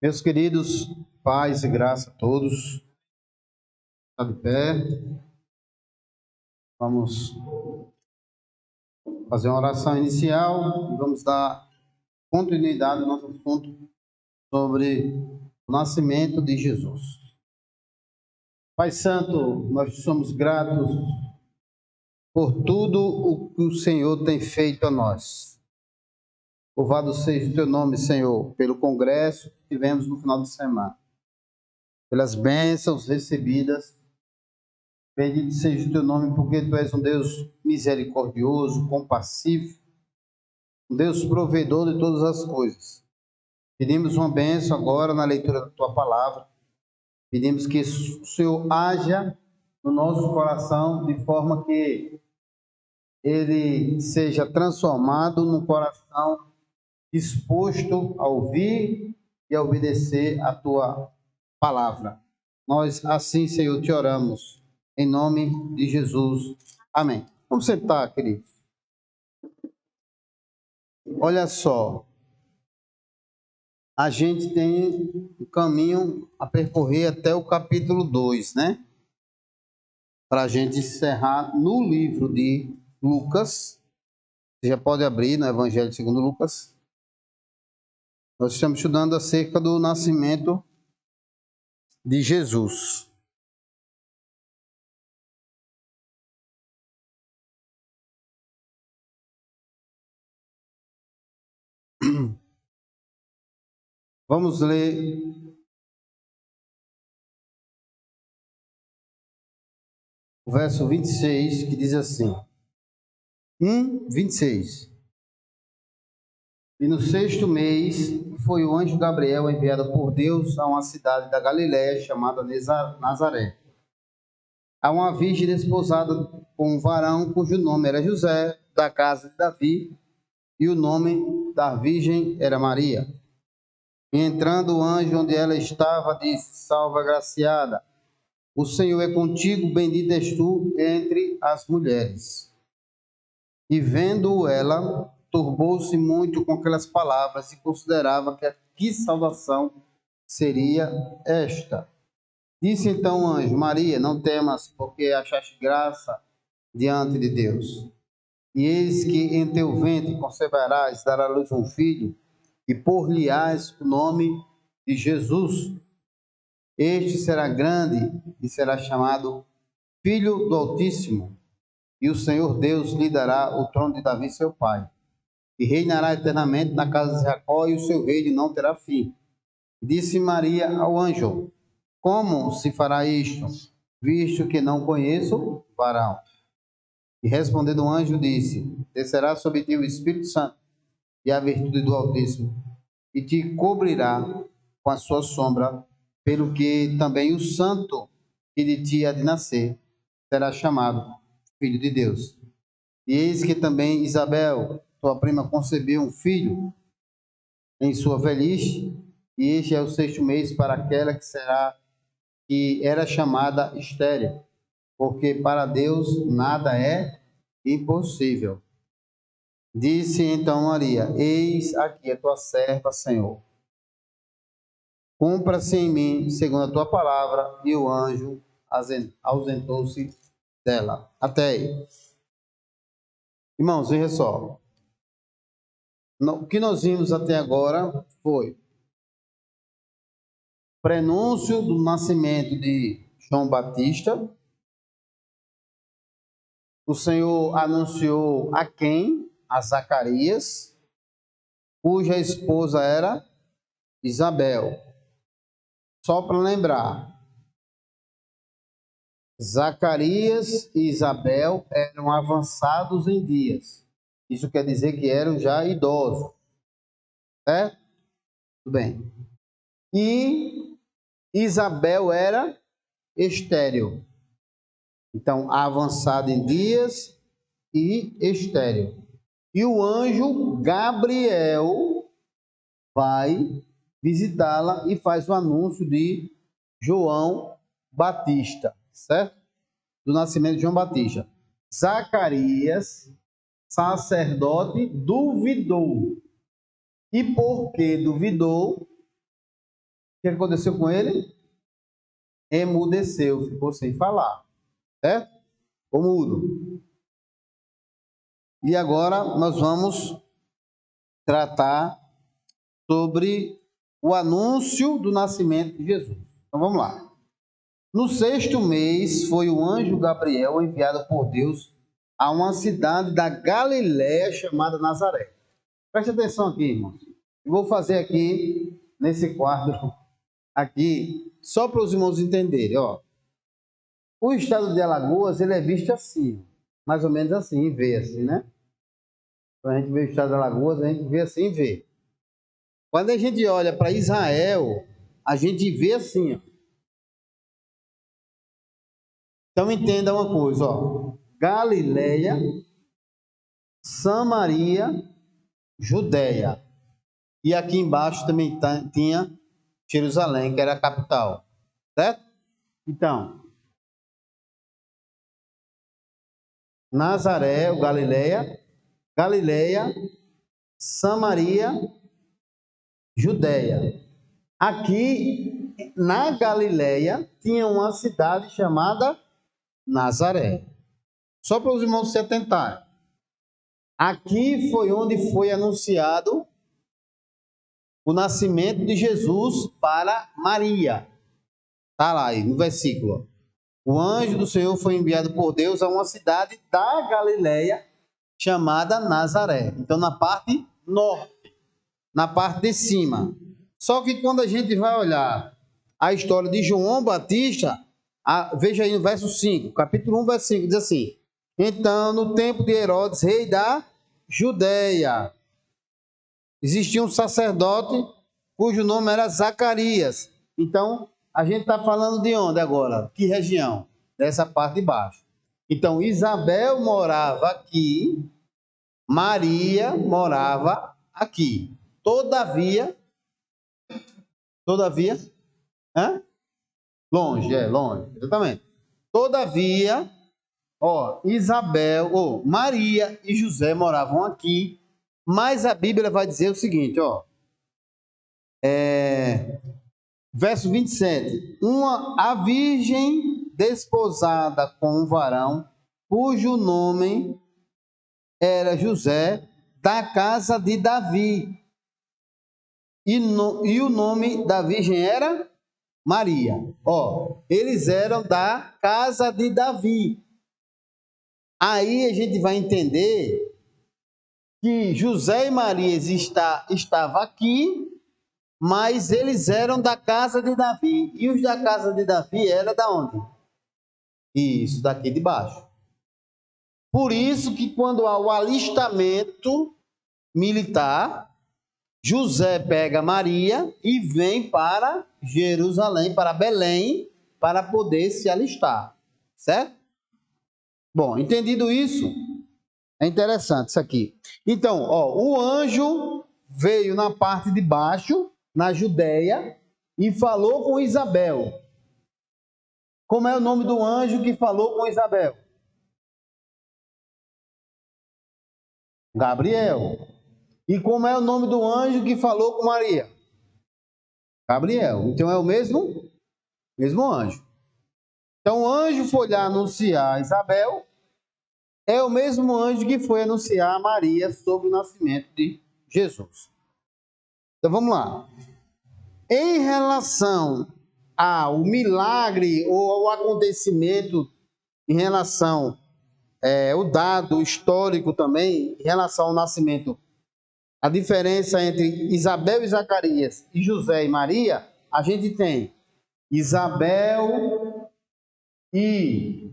Meus queridos, paz e graça a todos. Está de pé. Vamos fazer uma oração inicial e vamos dar continuidade ao nosso assunto sobre o nascimento de Jesus. Pai Santo, nós somos gratos por tudo o que o Senhor tem feito a nós. Louvado seja o teu nome, Senhor, pelo congresso que tivemos no final de semana, pelas bênçãos recebidas. Bendito seja o teu nome, porque tu és um Deus misericordioso, compassivo, um Deus provedor de todas as coisas. Pedimos uma bênção agora na leitura da tua palavra. Pedimos que o Senhor haja no nosso coração de forma que ele seja transformado num coração disposto a ouvir e a obedecer a tua palavra. Nós assim, Senhor, te oramos. Em nome de Jesus. Amém. Vamos sentar, queridos. Olha só. A gente tem um caminho a percorrer até o capítulo 2, né? Para a gente encerrar no livro de Lucas. Você já pode abrir no Evangelho segundo Lucas. Nós estamos estudando acerca do nascimento de Jesus. Vamos ler o verso 26, que diz assim: 26. E no 6º mês foi o anjo Gabriel enviado por Deus a uma cidade da Galiléia chamada Nazaré, a uma virgem desposada com um varão cujo nome era José, da casa de Davi, e o nome da virgem era Maria. E entrando o anjo onde ela estava, disse: Salve, agraciada, o Senhor é contigo, bendita és tu entre as mulheres. E vendo ela, turbou-se muito com aquelas palavras e considerava que saudação seria esta. Disse então o anjo: Maria, não temas, porque achaste graça diante de Deus. E eis que em teu ventre conceberás, dará à luz um filho, e por-lhe-ás o nome de Jesus. Este será grande e será chamado Filho do Altíssimo. E o Senhor Deus lhe dará o trono de Davi, seu pai. E reinará eternamente na casa de Jacó, e o seu reino não terá fim. Disse Maria ao anjo: Como se fará isto, visto que não conheço varão? E respondendo o anjo, disse: Descerá sobre ti o Espírito Santo e a virtude do Altíssimo, e te cobrirá com a sua sombra, pelo que também o santo que de ti há de nascer será chamado Filho de Deus. E eis que também Isabel, tua prima, concebeu um filho em sua velhice, e este é o 6º mês para aquela que era chamada estéril, porque para Deus nada é impossível. Disse então Maria: Eis aqui a tua serva, Senhor. Cumpra-se em mim segundo a tua palavra. E o anjo ausentou-se dela. Até aí. Irmãos, veja só. O que nós vimos até agora foi prenúncio do nascimento de João Batista. O Senhor anunciou a quem? A Zacarias, cuja esposa era Isabel. Só para lembrar, Zacarias e Isabel eram avançados em dias. Isso quer dizer que eram já idosos. Certo? Tudo bem. E Isabel era estéril. Então, avançada em dias e estéril. E o anjo Gabriel vai visitá-la e faz o anúncio de João Batista, certo? Do nascimento de João Batista. Zacarias, sacerdote, duvidou. E por que duvidou? que aconteceu com ele? Emudeceu, ficou sem falar, certo? Ficou mudo. E agora nós vamos tratar sobre o anúncio do nascimento de Jesus. Então vamos lá. No 6º mês foi o anjo Gabriel enviado por Deus a uma cidade da Galiléia chamada Nazaré. Preste atenção aqui, irmãos. Eu vou fazer aqui, nesse quadro, aqui, só para os irmãos entenderem, ó. O estado de Alagoas, ele é visto assim, mais ou menos assim, vê assim, né? Quando a gente vê o estado de Alagoas, a gente vê assim e vê. Quando a gente olha para Israel, a gente vê assim, ó. Então entenda uma coisa, ó. Galileia, Samaria, Judéia. E aqui embaixo também tinha Jerusalém, que era a capital. Certo? Então, Nazaré, o Galileia, Samaria, Judéia. Aqui na Galileia tinha uma cidade chamada Nazaré. Só para os irmãos se atentarem. Aqui foi onde foi anunciado o nascimento de Jesus para Maria. Está lá aí no versículo. O anjo do Senhor foi enviado por Deus a uma cidade da Galileia chamada Nazaré. Então, na parte norte, na parte de cima. Só que quando a gente vai olhar a história de João Batista, veja aí no verso 5, capítulo 1, verso 5, diz assim: então, no tempo de Herodes, rei da Judéia, existia um sacerdote cujo nome era Zacarias. Então, a gente está falando de onde agora? Que região? Dessa parte de baixo. Então, Isabel morava aqui, Maria morava aqui. Todavia, longe, exatamente. Todavia, ó, Maria e José moravam aqui, mas a Bíblia vai dizer o seguinte, ó, verso 27, a virgem desposada com um varão, cujo nome era José, da casa de Davi, e o nome da virgem era Maria. Ó, eles eram da casa de Davi. Aí a gente vai entender que José e Maria estavam aqui, mas eles eram da casa de Davi. E os da casa de Davi eram da onde? Isso, daqui de baixo. Por isso que quando há o alistamento militar, José pega Maria e vem para Jerusalém, para Belém, para poder se alistar. Certo? Bom, entendido isso, é interessante isso aqui. Então, ó, o anjo veio na parte de baixo, na Judéia, e falou com Isabel. Como é o nome do anjo que falou com Isabel? Gabriel. E como é o nome do anjo que falou com Maria? Gabriel. Então é o mesmo anjo. Então o anjo foi lá anunciar a Isabel, é o mesmo anjo que foi anunciar a Maria sobre o nascimento de Jesus. Então vamos lá. Em relação ao milagre ou ao acontecimento, em relação o dado histórico também, em relação ao nascimento, a diferença entre Isabel e Zacarias e José e Maria, a gente tem Isabel e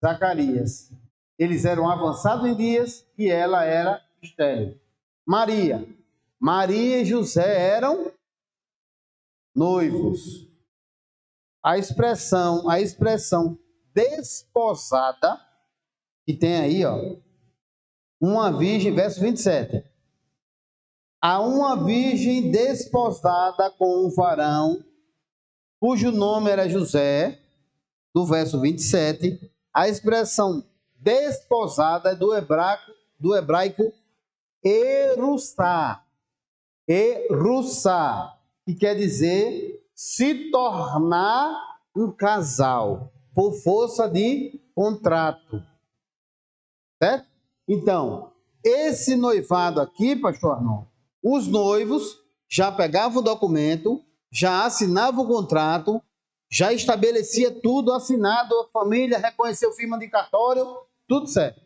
Zacarias. Eles eram avançados em dias e ela era estéril. Maria e José eram noivos. A expressão desposada, que tem aí, ó, uma virgem, verso 27. A uma virgem desposada com um varão, cujo nome era José, do verso 27, a expressão desposada é do hebraico erussá, que quer dizer se tornar um casal por força de contrato, certo? Então, esse noivado aqui, pastor Arnon, os noivos já pegavam o documento, já assinavam o contrato, já estabelecia tudo assinado, a família reconheceu firma de cartório, tudo certo.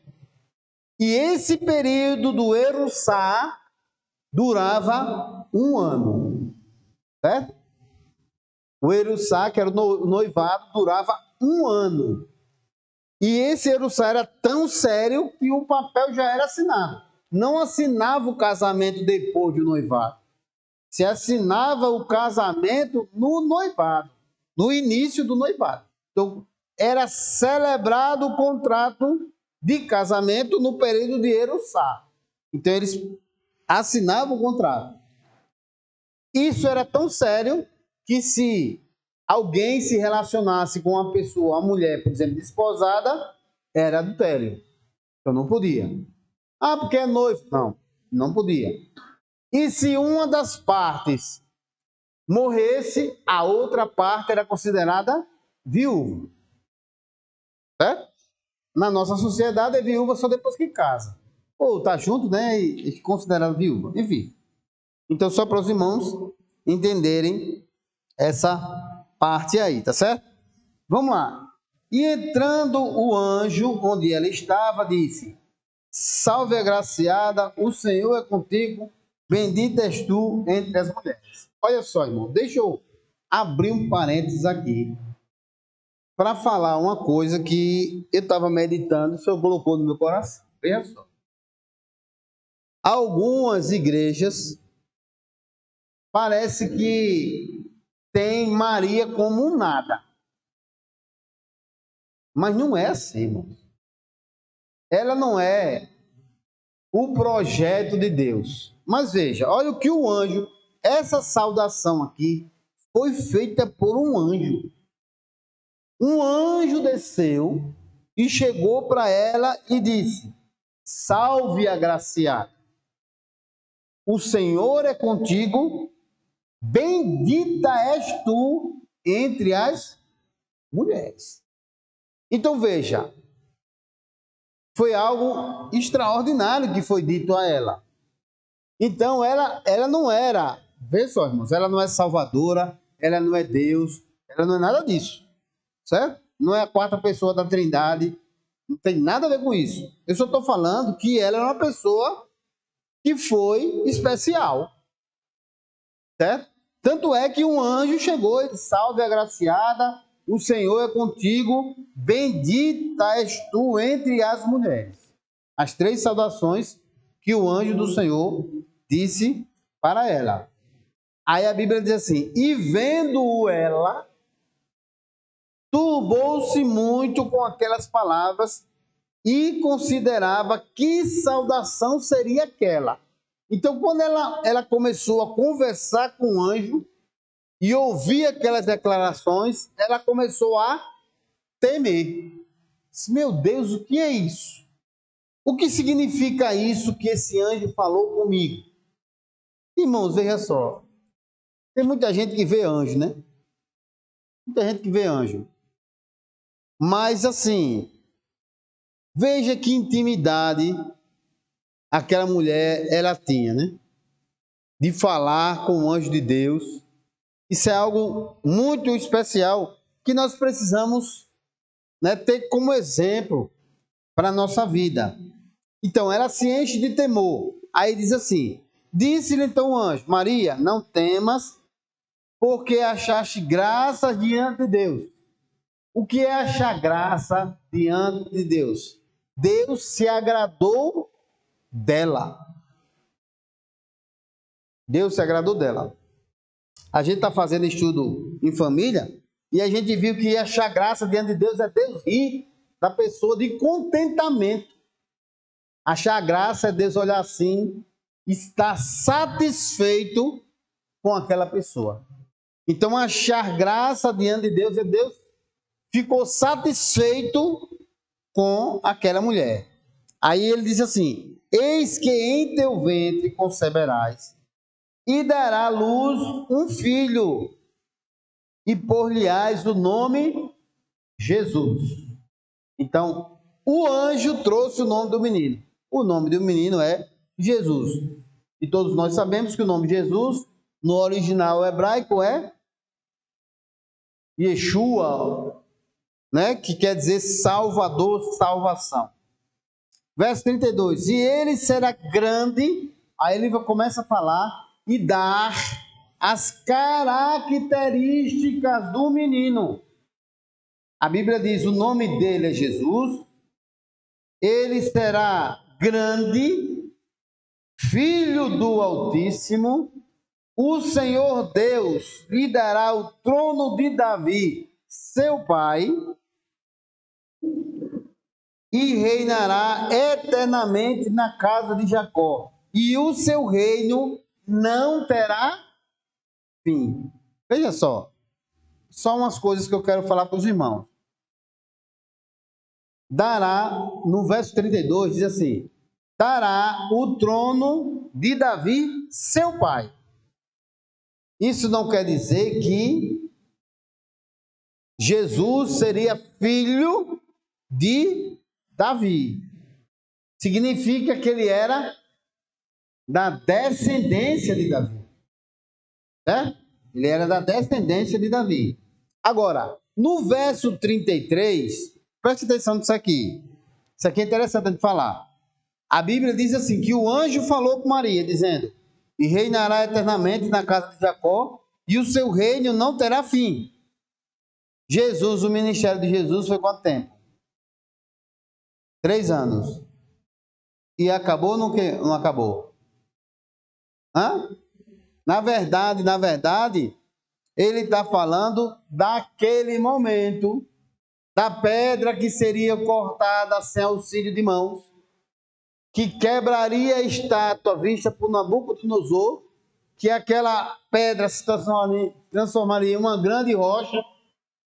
E esse período do eruçá durava 1 ano, certo? O eruçá, que era o noivado, durava 1 ano. E esse eruçá era tão sério que o papel já era assinado. Não assinava o casamento depois do noivado. Se assinava o casamento no noivado, no início do noivado. Então, era celebrado o contrato de casamento no período de eruçá. Então, eles assinavam o contrato. Isso era tão sério que se alguém se relacionasse com uma pessoa, uma mulher, por exemplo, desposada, era adultério. Então não podia. Ah, porque é noivo. Não, não podia. E se uma das partes morresse, a outra parte era considerada viúva. Certo? Na nossa sociedade é viúva só depois que casa. Ou tá junto, né? E considerada viúva. Enfim. Então, só para os irmãos entenderem essa parte aí, tá certo? Vamos lá. E entrando o anjo onde ela estava, disse: Salve agraciada, o Senhor é contigo, bendita és tu entre as mulheres. Olha só, irmão, deixa eu abrir um parênteses aqui para falar uma coisa que eu estava meditando, o Senhor colocou no meu coração. Veja só. Algumas igrejas parece que tem Maria como nada. Mas não é assim, irmão. Ela não é o projeto de Deus. Mas veja, olha o que o anjo, essa saudação aqui, foi feita por um anjo. Um anjo desceu e chegou para ela e disse: Salve agraciada, o Senhor é contigo, bendita és tu entre as mulheres. Então veja, foi algo extraordinário que foi dito a ela. Então ela não era, vê só, irmãos, ela não é salvadora, ela não é Deus, ela não é nada disso, certo? Não é a quarta pessoa da Trindade, não tem nada a ver com isso. Eu só estou falando que ela é uma pessoa que foi especial, certo? Tanto é que um anjo chegou e disse: Salve agraciada, o Senhor é contigo, bendita és tu entre as mulheres. As 3 saudações que o anjo do Senhor disse para ela. Aí a Bíblia diz assim: e vendo ela, turbou-se muito com aquelas palavras e considerava que saudação seria aquela. Então, quando ela começou a conversar com o anjo e ouvir aquelas declarações, ela começou a temer. Meu Deus, o que é isso? O que significa isso que esse anjo falou comigo? Irmãos, veja só. Tem muita gente que vê anjo, né? Muita gente que vê anjo. Mas assim, veja que intimidade aquela mulher ela tinha, né? De falar com o anjo de Deus. Isso é algo muito especial que nós precisamos, né, ter como exemplo para a nossa vida. Então, ela se enche de temor. Aí diz assim: disse-lhe então o anjo: Maria, não temas, porque achaste graça diante de Deus. O que é achar graça diante de Deus? Deus se agradou dela. Deus se agradou dela. A gente está fazendo estudo em família e a gente viu que achar graça diante de Deus é Deus rir da pessoa de contentamento. Achar graça é Deus olhar assim, estar satisfeito com aquela pessoa. Então, achar graça diante de Deus é Deus ficou satisfeito com aquela mulher. Aí ele diz assim: eis que em teu ventre conceberás e dará à luz um filho, e por-lhe-ás o nome Jesus. Então, o anjo trouxe o nome do menino. O nome do menino é Jesus. E todos nós sabemos que o nome Jesus, no original hebraico, é Yeshua, né? Que quer dizer Salvador, salvação. Verso 32. E ele será grande, aí ele começa a falar e dar as características do menino. A Bíblia diz: o nome dele é Jesus, ele será grande, filho do Altíssimo, o Senhor Deus lhe dará o trono de Davi, seu pai, e reinará eternamente na casa de Jacó, e o seu reino não terá fim. Veja só umas coisas que eu quero falar para os irmãos. Dará, no verso 32, diz assim: dará o trono de Davi, seu pai. Isso não quer dizer que Jesus seria filho de Davi. Significa que ele era da descendência de Davi. Certo? Ele era da descendência de Davi. Agora, no verso 33, preste atenção nisso aqui. Isso aqui é interessante de falar. A Bíblia diz assim, que o anjo falou com Maria, dizendo: e reinará eternamente na casa de Jacó, e o seu reino não terá fim. Jesus, o ministério de Jesus foi quanto tempo? 3 anos. E acabou ou não acabou? Hã? Na verdade, ele está falando daquele momento, da pedra que seria cortada sem auxílio de mãos, que quebraria a estátua vista por Nabucodonosor, que aquela pedra se transformaria em uma grande rocha,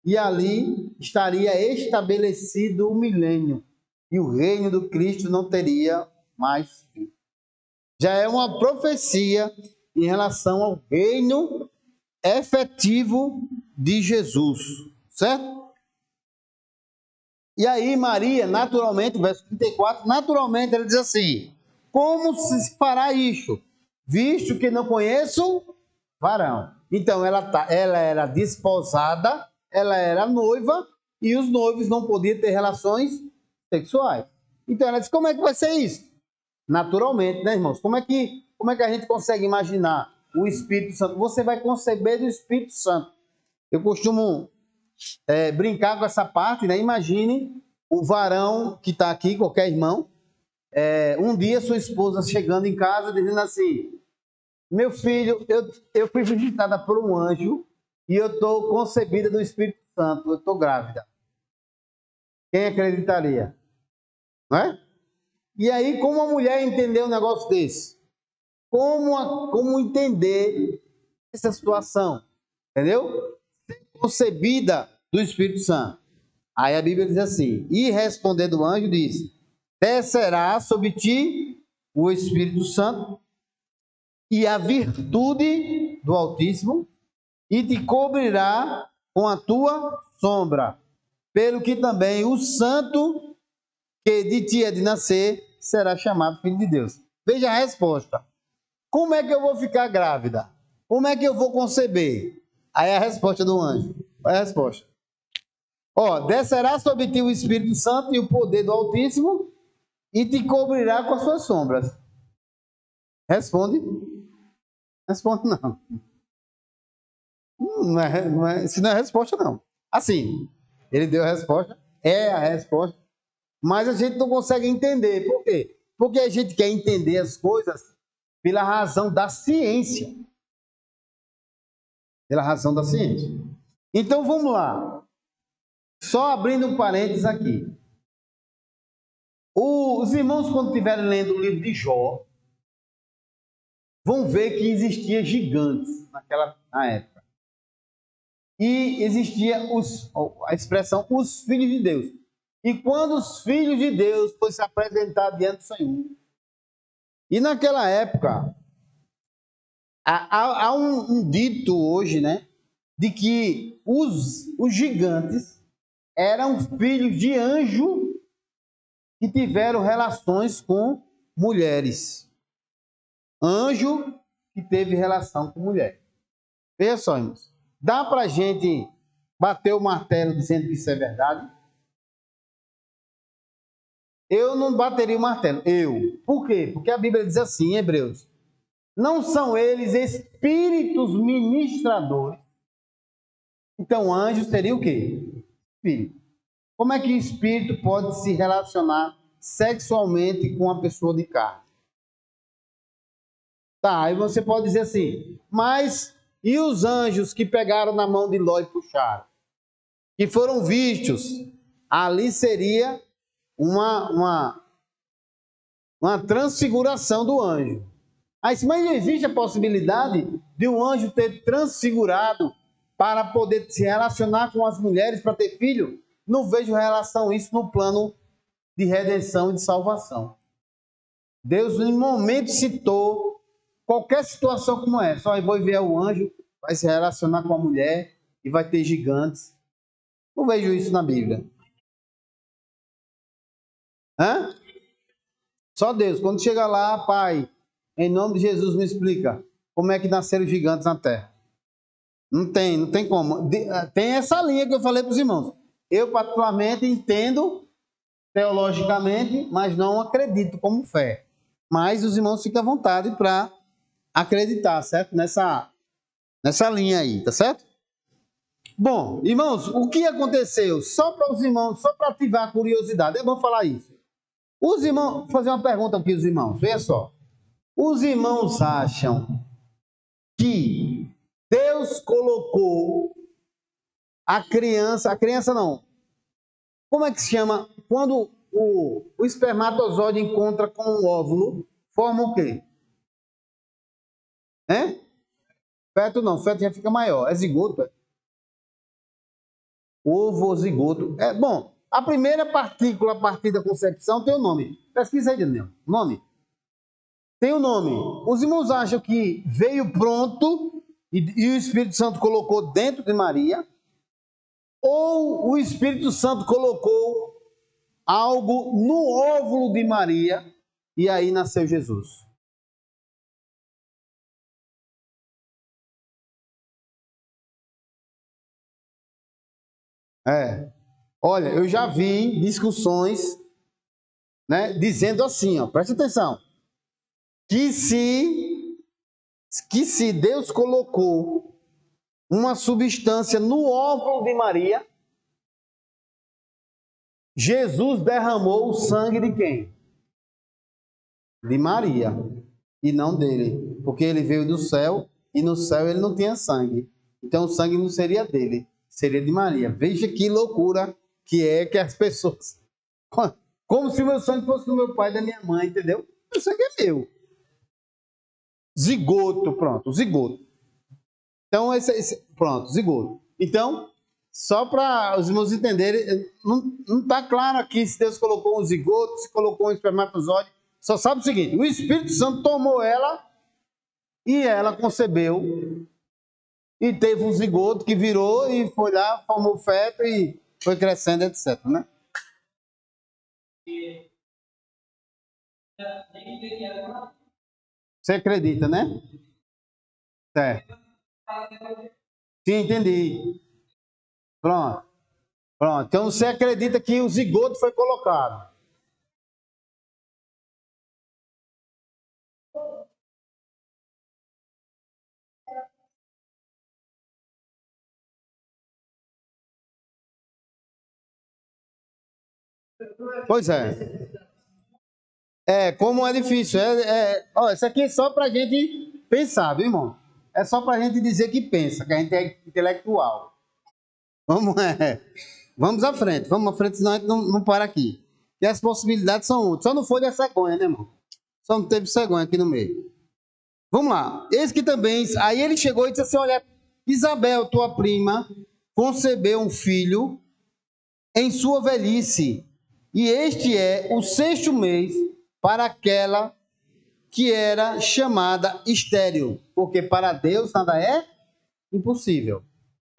e ali estaria estabelecido o milênio, e o reino do Cristo não teria mais fim. Já é uma profecia em relação ao reino efetivo de Jesus, certo? E aí Maria, naturalmente, verso 34, naturalmente ela diz assim: como se fará isto, visto que não conheço varão? Então ela era desposada, ela era noiva, e os noivos não podiam ter relações sexuais. Então ela diz: como é que vai ser isso? Naturalmente, né, irmãos? Como é que a gente consegue imaginar o Espírito Santo? Você vai conceber do Espírito Santo. Eu costumo brincar com essa parte, né? Imagine o varão que está aqui, qualquer irmão, um dia sua esposa chegando em casa dizendo assim: meu filho, eu fui visitada por um anjo e eu estou concebida do Espírito Santo, eu estou grávida. Quem acreditaria? Não é? E aí, como a mulher entendeu um negócio desse? Como entender essa situação? Entendeu? Concebida do Espírito Santo. Aí a Bíblia diz assim: e respondendo o anjo, disse: descerá sobre ti o Espírito Santo e a virtude do Altíssimo, e te cobrirá com a tua sombra, pelo que também o santo que de ti é de nascer será chamado filho de Deus. Veja a resposta. Como é que eu vou ficar grávida? Como é que eu vou conceber? Aí a resposta do anjo. Olha a resposta. Descerá sobre ti o Espírito Santo e o poder do Altíssimo, e te cobrirá com as suas sombras. Responde. Responde não. Isso não é resposta, não. Assim, ele deu a resposta, é a resposta, mas a gente não consegue entender. Por quê? Porque a gente quer entender as coisas pela razão da ciência. Pela razão da ciência. Então, vamos lá. Só abrindo um parênteses aqui. Os irmãos, quando estiverem lendo o livro de Jó, vão ver que existia gigantes na época. E existia a expressão os filhos de Deus. E quando os filhos de Deus foram se apresentar diante do Senhor. E naquela época, há um dito hoje, né? de que os gigantes eram filhos de anjo que tiveram relações com mulheres. Anjo que teve relação com mulher. Veja só, irmãos. Dá para a gente bater o martelo dizendo que isso é verdade? Eu não bateria o martelo. Por quê? Porque a Bíblia diz assim, em Hebreus: não são eles espíritos ministradores? Então, anjos seria o quê? Espírito. Como é que o espírito pode se relacionar sexualmente com uma pessoa de carne? Tá, aí você pode dizer assim, mas e os anjos que pegaram na mão de Ló e puxaram? Que foram vistos? Ali seria uma transfiguração do anjo. Mas não existe a possibilidade de um anjo ter transfigurado para poder se relacionar com as mulheres, para ter filho? Não vejo relação isso no plano de redenção e de salvação. Deus, em momento, citou qualquer situação como essa. Só vou enviar o anjo, vai se relacionar com a mulher e vai ter gigantes. Não vejo isso na Bíblia. Hã? Só Deus. Quando chega lá, Pai, em nome de Jesus, me explica como é que nasceram gigantes na terra. Não tem como. Tem essa linha que eu falei para os irmãos. Eu, particularmente, entendo teologicamente, mas não acredito como fé. Mas os irmãos ficam à vontade para acreditar, certo? Nessa linha aí, tá certo? Bom, irmãos, o que aconteceu? Só para os irmãos, só para ativar a curiosidade, é bom falar isso. Os irmãos, vou fazer uma pergunta aqui aos irmãos, veja só. Os irmãos acham que Deus colocou a criança não. Como é que se chama? Quando o espermatozoide encontra com o óvulo, forma o quê? Feto não, feto já fica maior. É zigoto. Ovozigoto. Bom, a primeira partícula a partir da concepção tem o nome. Pesquisa aí, Daniel. Nome. Tem o nome. Os irmãos acham que veio pronto e o Espírito Santo colocou dentro de Maria? Ou o Espírito Santo colocou algo no óvulo de Maria e aí nasceu Jesus? Olha, eu já vi discussões, né, dizendo assim, ó, presta atenção, que se Deus colocou uma substância no óvulo de Maria, Jesus derramou o sangue de quem? De Maria, e não dele, porque ele veio do céu e no céu ele não tinha sangue. Então o sangue não seria dele, seria de Maria. Veja que loucura que as pessoas... Como se o meu sangue fosse do meu pai e da minha mãe, entendeu? O sangue é meu. Zigoto, pronto, zigoto. Então, pronto, zigoto. Então, só para os irmãos entenderem, não está claro aqui se Deus colocou um zigoto, se colocou um espermatozoide. Só sabe o seguinte: o Espírito Santo tomou ela e ela concebeu e teve um zigoto que virou e foi lá, formou feto e foi crescendo, etc, né? Você acredita, né? Certo. Sim, entendi. Pronto. Pronto. Então você acredita que o zigoto foi colocado? Pois é. Como é difícil. Ó, isso aqui é só para a gente pensar, viu, irmão? É só para a gente dizer que pensa, que a gente é intelectual. Vamos à frente, senão a gente não para aqui. E as possibilidades são outras. Só não foi da cegonha, né, irmão? Só não teve cegonha aqui no meio. Vamos lá. Esse que também. Aí ele chegou e disse assim: olha, Isabel, tua prima, concebeu um filho em sua velhice. E este é o 6º mês para aquela que era chamada estéril. Porque para Deus nada é impossível.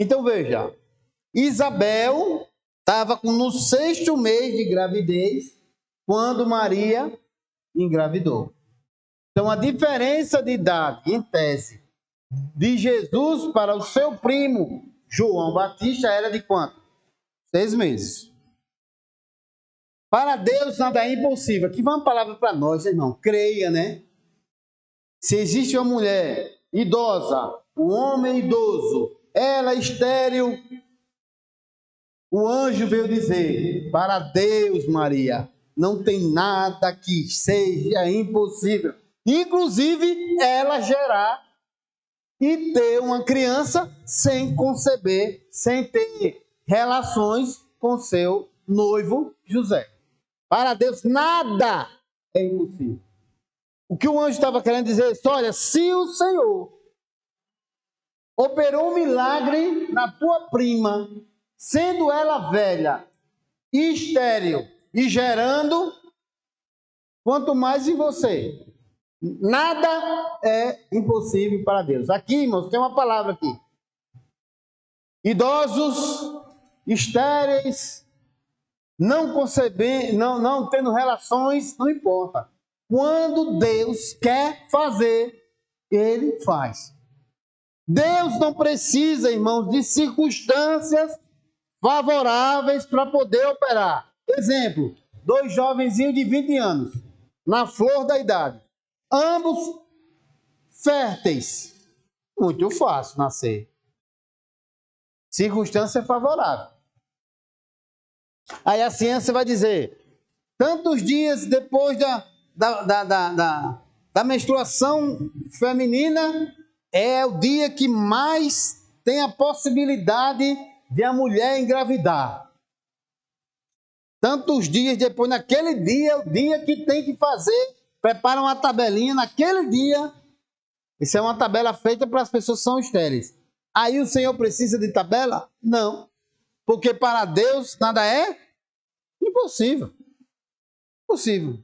Então veja, Isabel estava no 6º mês de gravidez quando Maria engravidou. Então a diferença de idade, em tese, de Jesus para o seu primo João Batista era de quanto? 6 meses. Para Deus nada é impossível. Aqui vai uma palavra para nós, irmão. Creia, né? Se existe uma mulher idosa, um homem idoso, ela estéril, o anjo veio dizer: para Deus, Maria, não tem nada que seja impossível. Inclusive, ela gerar e ter uma criança sem conceber, sem ter relações com seu noivo José. Para Deus, nada é impossível. O que o anjo estava querendo dizer é: olha, se o Senhor operou um milagre na tua prima, sendo ela velha, estéril e gerando, quanto mais em você. Nada é impossível para Deus. Aqui, irmãos, tem uma palavra aqui. Idosos, estéreis, não concebendo, não tendo relações, não importa. Quando Deus quer fazer, Ele faz. Deus não precisa, irmãos, de circunstâncias favoráveis para poder operar. Exemplo, 2 jovenzinhos de 20 anos, na flor da idade. Ambos férteis. Muito fácil nascer. Circunstância favorável. Aí a ciência vai dizer: tantos dias depois da menstruação feminina é o dia que mais tem a possibilidade de a mulher engravidar. Tantos dias depois, naquele dia, é o dia que tem que fazer, prepara uma tabelinha, naquele dia. Isso é uma tabela feita para as pessoas que são estéreis. Aí o Senhor precisa de tabela? Não. Porque para Deus nada é impossível. Impossível.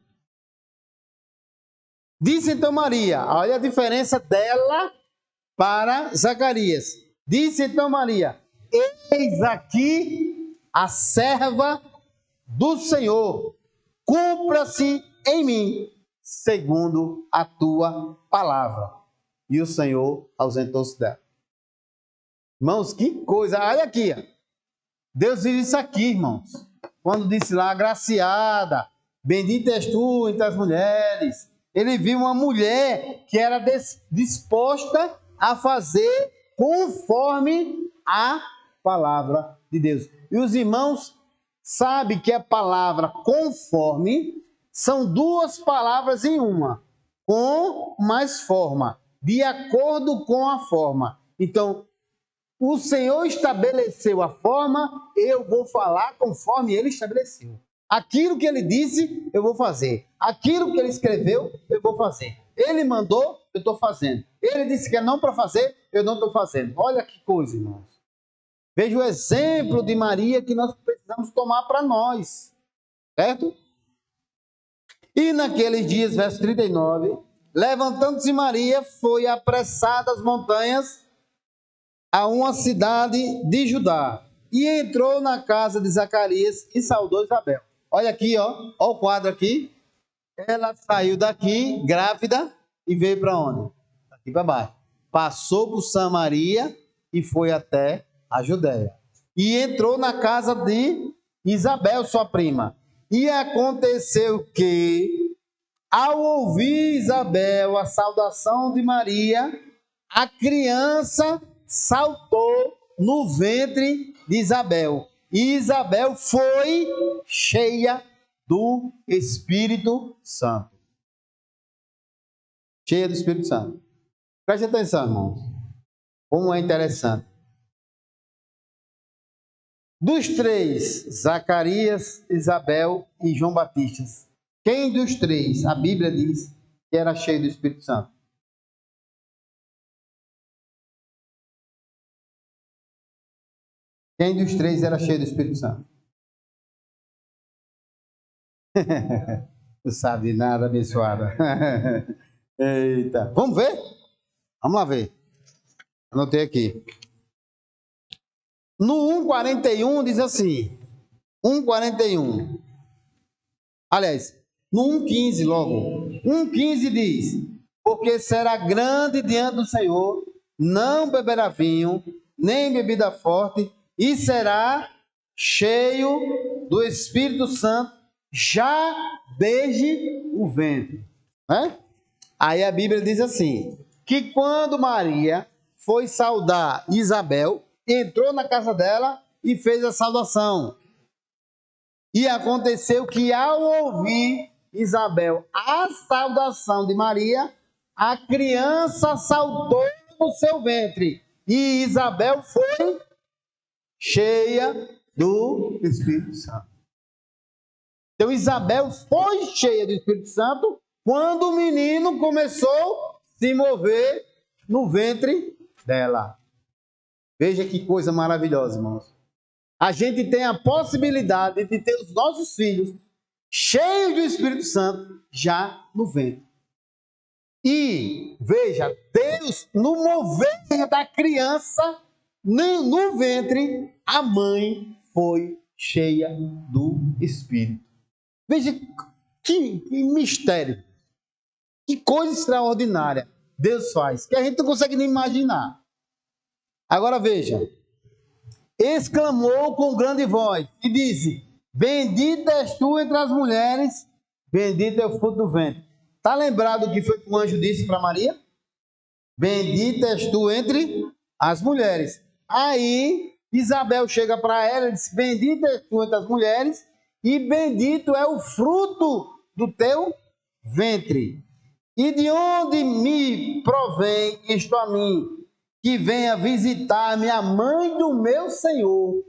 Disse então Maria, olha a diferença dela para Zacarias. Disse então Maria: eis aqui a serva do Senhor, cumpra-se em mim segundo a tua palavra. E o Senhor ausentou-se dela. Irmãos, que coisa! Olha aqui, ó. Deus diz isso aqui, irmãos. Quando disse lá: agraciada, bendita és tu entre as mulheres. Ele viu uma mulher que era disposta a fazer conforme a palavra de Deus. E os irmãos sabem que a palavra conforme são 2 palavras em uma. Com mais forma. De acordo com a forma. Então, o Senhor estabeleceu a forma, eu vou falar conforme Ele estabeleceu. Aquilo que Ele disse, eu vou fazer. Aquilo que Ele escreveu, eu vou fazer. Ele mandou, eu estou fazendo. Ele disse que é não para fazer, eu não estou fazendo. Olha que coisa, irmãos. Veja o exemplo de Maria que nós precisamos tomar para nós. Certo? E naqueles dias, verso 39, levantando-se Maria, foi apressada às montanhas, a uma cidade de Judá, e entrou na casa de Zacarias e saudou Isabel. Olha aqui, ó o quadro aqui. Ela saiu daqui, grávida, e veio para onde? Aqui para baixo. Passou por Samaria e foi até a Judéia. E entrou na casa de Isabel, sua prima. E aconteceu que, ao ouvir Isabel a saudação de Maria, a criança saltou no ventre de Isabel. E Isabel foi cheia do Espírito Santo. Cheia do Espírito Santo. Preste atenção, irmãos. Como é interessante. Dos 3, Zacarias, Isabel e João Batista, quem dos 3, a Bíblia diz que era cheio do Espírito Santo? Quem dos 3 era cheio do Espírito Santo? Não sabe nada, abençoada. Eita. Vamos ver? Vamos lá ver. Anotei aqui. No 1,41 diz assim, 1,41. Aliás, no 1,15 logo. 1,15 diz, porque será grande diante do Senhor, não beberá vinho, nem bebida forte, e será cheio do Espírito Santo, já desde o ventre. Né? Aí a Bíblia diz assim, que quando Maria foi saudar Isabel, entrou na casa dela e fez a saudação. E aconteceu que, ao ouvir Isabel a saudação de Maria, a criança saltou no seu ventre. E Isabel foi cheia do Espírito Santo. Então, Isabel foi cheia do Espírito Santo quando o menino começou a se mover no ventre dela. Veja que coisa maravilhosa, irmãos. A gente tem a possibilidade de ter os nossos filhos cheios do Espírito Santo já no ventre. E veja, Deus, no mover da criança, no ventre, a mãe foi cheia do Espírito. Veja que mistério, que coisa extraordinária Deus faz, que a gente não consegue nem imaginar. Agora veja, exclamou com grande voz e disse, bendita és tu entre as mulheres, bendito é o fruto do ventre. Está lembrado o que foi que o anjo disse para Maria? Bendita és tu entre as mulheres. Aí Isabel chega para ela e diz, bendita és tu entre as mulheres e bendito é o fruto do teu ventre. E de onde me provém isto a mim, que venha visitar-me a mãe do meu Senhor?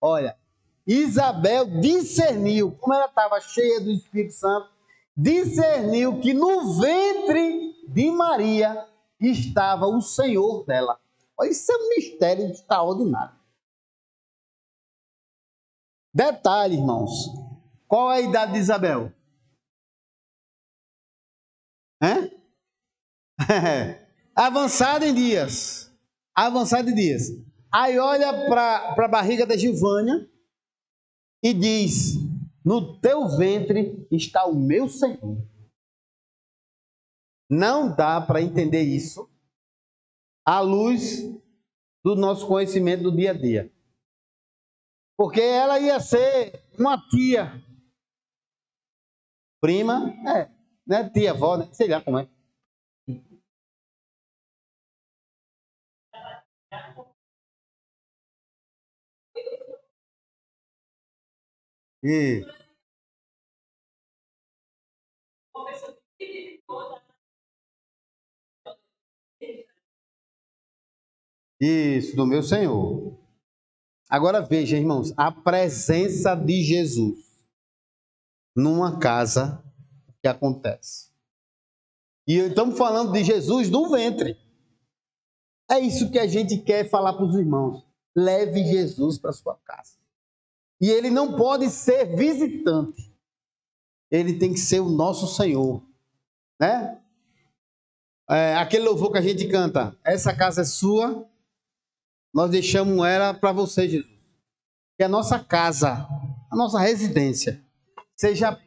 Olha, Isabel discerniu, como ela estava cheia do Espírito Santo, discerniu que no ventre de Maria estava o Senhor dela. Olha, isso é um mistério extraordinário. Detalhe, irmãos, qual é a idade de Isabel? Avançada em dias. Avançada em dias. Aí olha para a barriga da Gilvânia e diz, no teu ventre está o meu Senhor. Não dá para entender isso à luz do nosso conhecimento do dia a dia. Porque ela ia ser uma tia, prima, né? Tia, avó, né? Sei lá como é. E... Isso, do meu Senhor. Agora veja, irmãos, a presença de Jesus numa casa que acontece. E estamos falando de Jesus no ventre. É isso que a gente quer falar para os irmãos. Leve Jesus para sua casa. E ele não pode ser visitante. Ele tem que ser o nosso Senhor. Né? Aquele louvor que a gente canta, essa casa é sua, nós deixamos ela para você, Jesus. Que a nossa casa, a nossa residência, seja...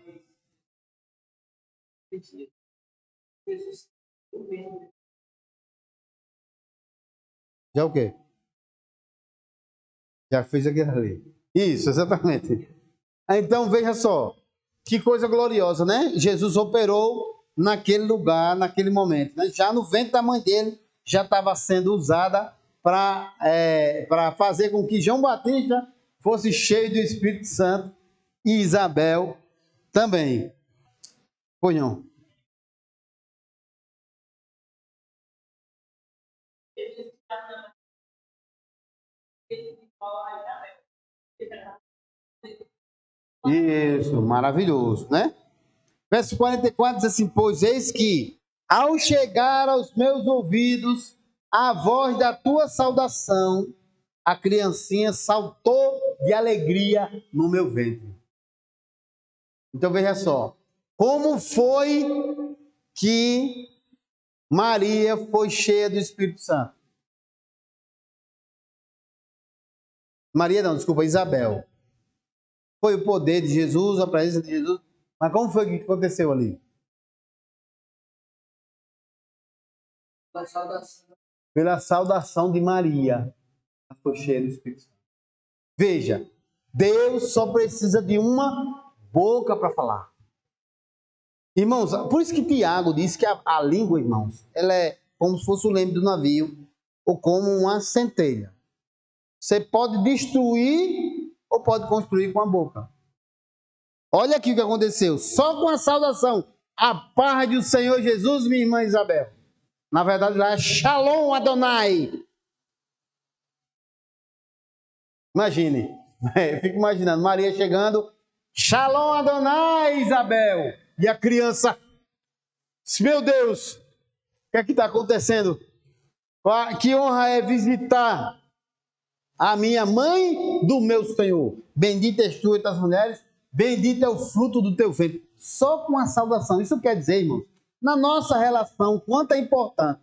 Já o quê? Já fez aquilo ali. Isso, exatamente. Então, veja só, que coisa gloriosa, né? Jesus operou naquele lugar, naquele momento. Né? Já no ventre da mãe dele, já estava sendo usada para fazer com que João Batista fosse cheio do Espírito Santo e Isabel também. Pois não. Isso, maravilhoso, né? Verso 44 diz assim, pois eis que, ao chegar aos meus ouvidos a voz da tua saudação, a criancinha saltou de alegria no meu ventre. Então veja só, como foi que Maria foi cheia do Espírito Santo? Maria não, desculpa, Isabel. Foi o poder de Jesus, a presença de Jesus. Mas como foi que aconteceu ali? Pela saudação de Maria. Ela foi cheia do Espírito Santo. Veja, Deus só precisa de uma boca para falar. Irmãos, por isso que Tiago diz que a língua, irmãos, ela é como se fosse o leme do navio ou como uma centelha. Você pode destruir ou pode construir com a boca. Olha aqui o que aconteceu. Só com a saudação, a paz do Senhor Jesus, minha irmã Isabel. Na verdade, lá é Shalom Adonai. Imagine. Eu fico imaginando Maria chegando. Shalom Adonai, Isabel. E a criança. Meu Deus. O que é que está acontecendo? Que honra é visitar a minha mãe do meu Senhor. Bendita és tu entre as mulheres. Bendito é o fruto do teu ventre. Só com a saudação. Isso quer dizer, irmão, na nossa relação, quanto é importante.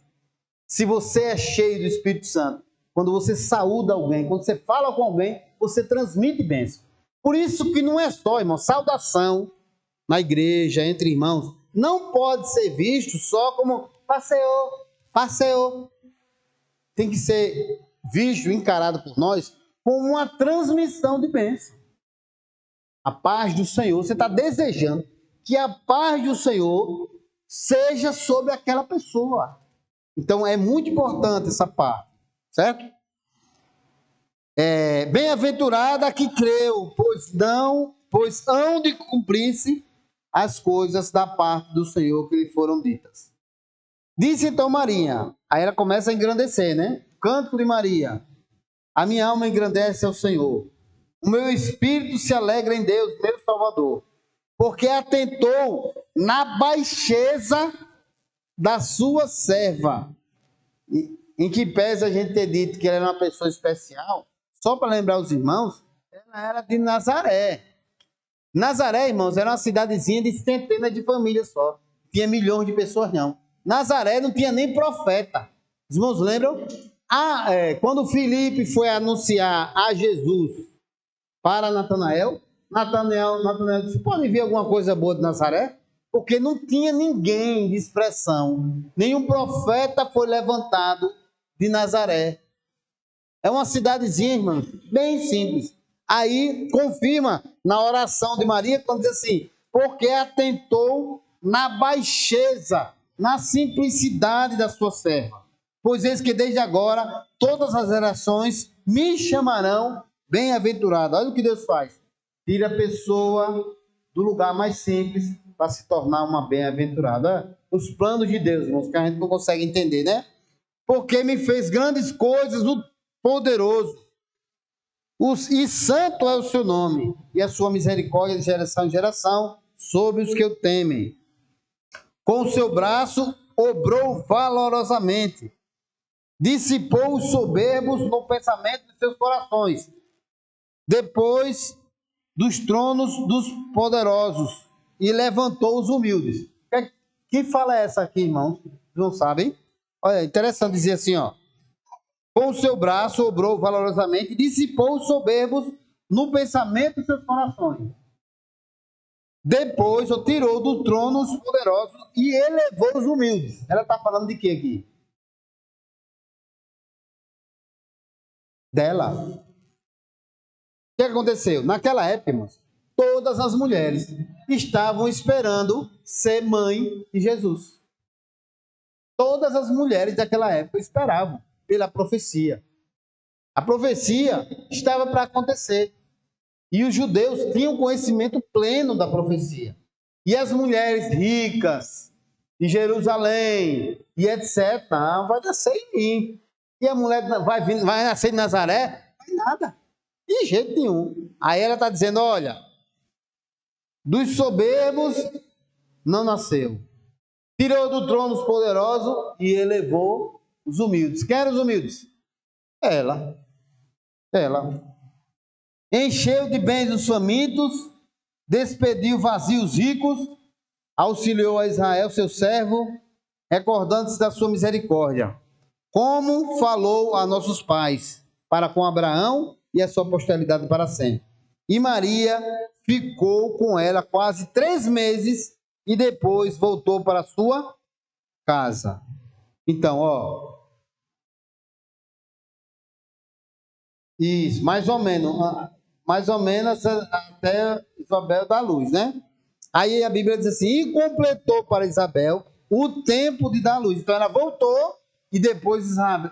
Se você é cheio do Espírito Santo, quando você saúda alguém, quando você fala com alguém, você transmite bênção. Por isso que não é só, irmão, saudação na igreja, entre irmãos, não pode ser visto só como passeou. Tem que ser visto, encarado por nós, como uma transmissão de bênção. A paz do Senhor, você está desejando que a paz do Senhor seja sobre aquela pessoa. Então é muito importante essa parte, certo? Bem-aventurada que creu, pois hão de cumprir-se as coisas da parte do Senhor que lhe foram ditas. Disse então Maria, aí ela começa a engrandecer, né? Cântico de Maria. A minha alma engrandece ao Senhor. O meu espírito se alegra em Deus, meu Salvador, porque atentou na baixeza da sua serva. Em que pese a gente ter dito que ela era uma pessoa especial, só para lembrar os irmãos, ela era de Nazaré. Nazaré, irmãos, era uma cidadezinha de centenas de famílias só. Não tinha milhões de pessoas, não. Nazaré não tinha nem profeta. Os irmãos lembram? Quando Filipe foi anunciar a Jesus para Natanael disse, pode vir alguma coisa boa de Nazaré? Porque não tinha ninguém de expressão. Nenhum profeta foi levantado de Nazaré. É uma cidadezinha, irmãos, bem simples. Aí confirma na oração de Maria, quando diz assim, porque atentou na baixeza, na simplicidade da sua serva. Pois eis que desde agora todas as gerações me chamarão bem-aventurado. Olha o que Deus faz. Tira a pessoa do lugar mais simples para se tornar uma bem-aventurada. Os planos de Deus, irmãos, que a gente não consegue entender, né? Porque me fez grandes coisas o poderoso. E santo é o seu nome, e a sua misericórdia de geração em geração sobre os que o temem. Com o seu braço obrou valorosamente, dissipou os soberbos no pensamento de seus corações, depois dos tronos dos poderosos, e levantou os humildes. Que fala é essa aqui, irmãos? Não sabem? Olha, interessante dizer assim, ó. Com o seu braço obrou valorosamente, dissipou os soberbos no pensamento de seus corações. Depois tirou do trono os poderosos e elevou os humildes. Ela está falando de quê aqui? Dela. O que aconteceu? Naquela época, irmãos, todas as mulheres estavam esperando ser mãe de Jesus. Todas as mulheres daquela época esperavam pela profecia. A profecia estava para acontecer. E os judeus tinham conhecimento pleno da profecia. E as mulheres ricas de Jerusalém e etc. Vai nascer em mim. E a mulher vai nascer em Nazaré? Não vai nada. De jeito nenhum. Aí ela está dizendo, olha, dos soberbos não nasceu. Tirou do trono os poderosos e elevou os humildes. Quem eram os humildes? Ela. Encheu de bens os famintos, despediu vazios ricos, auxiliou a Israel, seu servo, recordando-se da sua misericórdia. Como falou a nossos pais, para com Abraão e a sua posteridade para sempre. E Maria ficou com ela quase 3 meses e depois voltou para a sua casa. Então, ó, isso, mais ou menos até Isabel dar luz, né? Aí a Bíblia diz assim, e completou para Isabel o tempo de dar luz. Então ela voltou e depois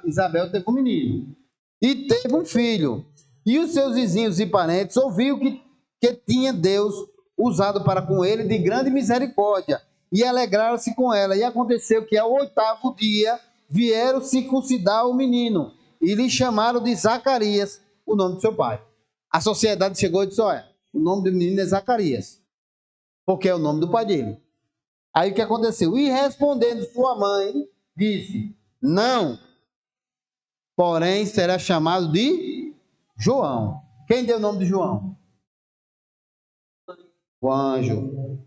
Isabel teve um menino. E teve um filho. E os seus vizinhos e parentes ouviram que tinha Deus usado para com ele de grande misericórdia. E alegraram-se com ela. E aconteceu que ao 8º dia vieram circuncidar o menino. E lhe chamaram de Zacarias, o nome do seu pai. A sociedade chegou e disse, olha, o nome do menino é Zacarias. Porque é o nome do pai dele. Aí o que aconteceu? E respondendo sua mãe, disse, não, porém será chamado de João. Quem deu o nome de João? O anjo.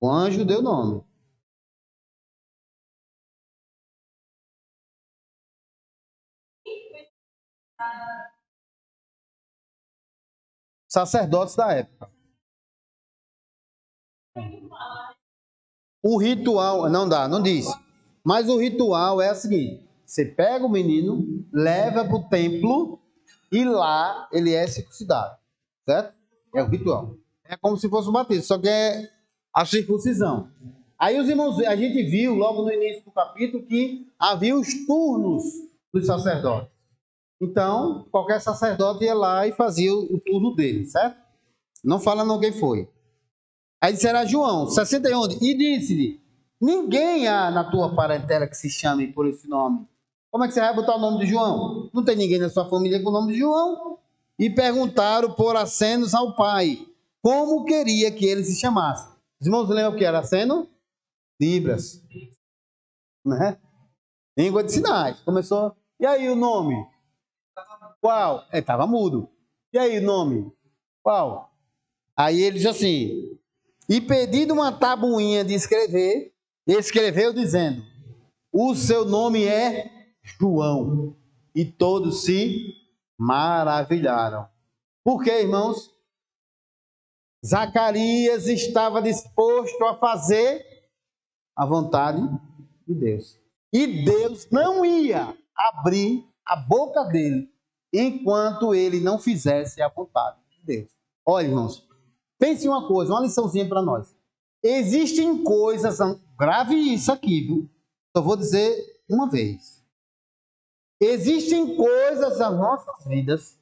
O anjo deu o nome. Sacerdotes da época. O ritual, não dá, não diz. Mas o ritual é o seguinte: você pega o menino, leva para o templo e lá ele é circuncidado. Certo? É o ritual. É como se fosse o batismo, só que é a circuncisão. Aí os irmãos, a gente viu logo no início do capítulo que havia os turnos dos sacerdotes. Então, qualquer sacerdote ia lá e fazia o turno dele, certo? Não fala não quem foi. Aí disseram João, 61, e disse-lhe, ninguém há na tua parentela que se chame por esse nome. Como é que você vai botar o nome de João? Não tem ninguém na sua família com o nome de João. E perguntaram por acenos ao pai, como queria que ele se chamasse. Os irmãos lembram o que era aceno? Libras. Né? Língua de sinais. Começou, e aí o nome? Qual? Estava mudo. E aí o nome? Qual? Aí ele diz assim, e pedindo uma tabuinha de escrever, escreveu dizendo, o seu nome é João. E todos se maravilharam. Por quê, irmãos? Zacarias estava disposto a fazer a vontade de Deus. E Deus não ia abrir a boca dele enquanto ele não fizesse a vontade de Deus. Olha, irmãos, pense uma coisa, uma liçãozinha para nós. Existem coisas, grave isso aqui, viu? Eu vou dizer uma vez. Existem coisas nas nossas vidas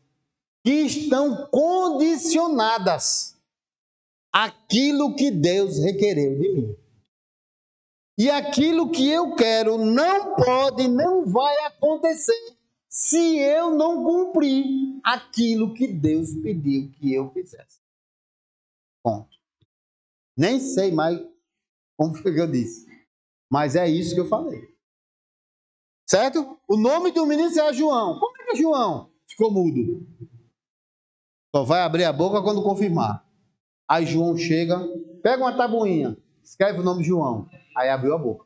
que estão condicionadas àquilo que Deus requereu de mim. E aquilo que eu quero não pode, não vai acontecer se eu não cumprir aquilo que Deus pediu que eu fizesse. Ponto. Nem sei mais como foi que eu disse. Mas é isso que eu falei. Certo? O nome do menino é João. Como é que é João? Ficou mudo. Só vai abrir a boca quando confirmar. Aí João chega, pega uma tabuinha, escreve o nome de João. Aí abriu a boca.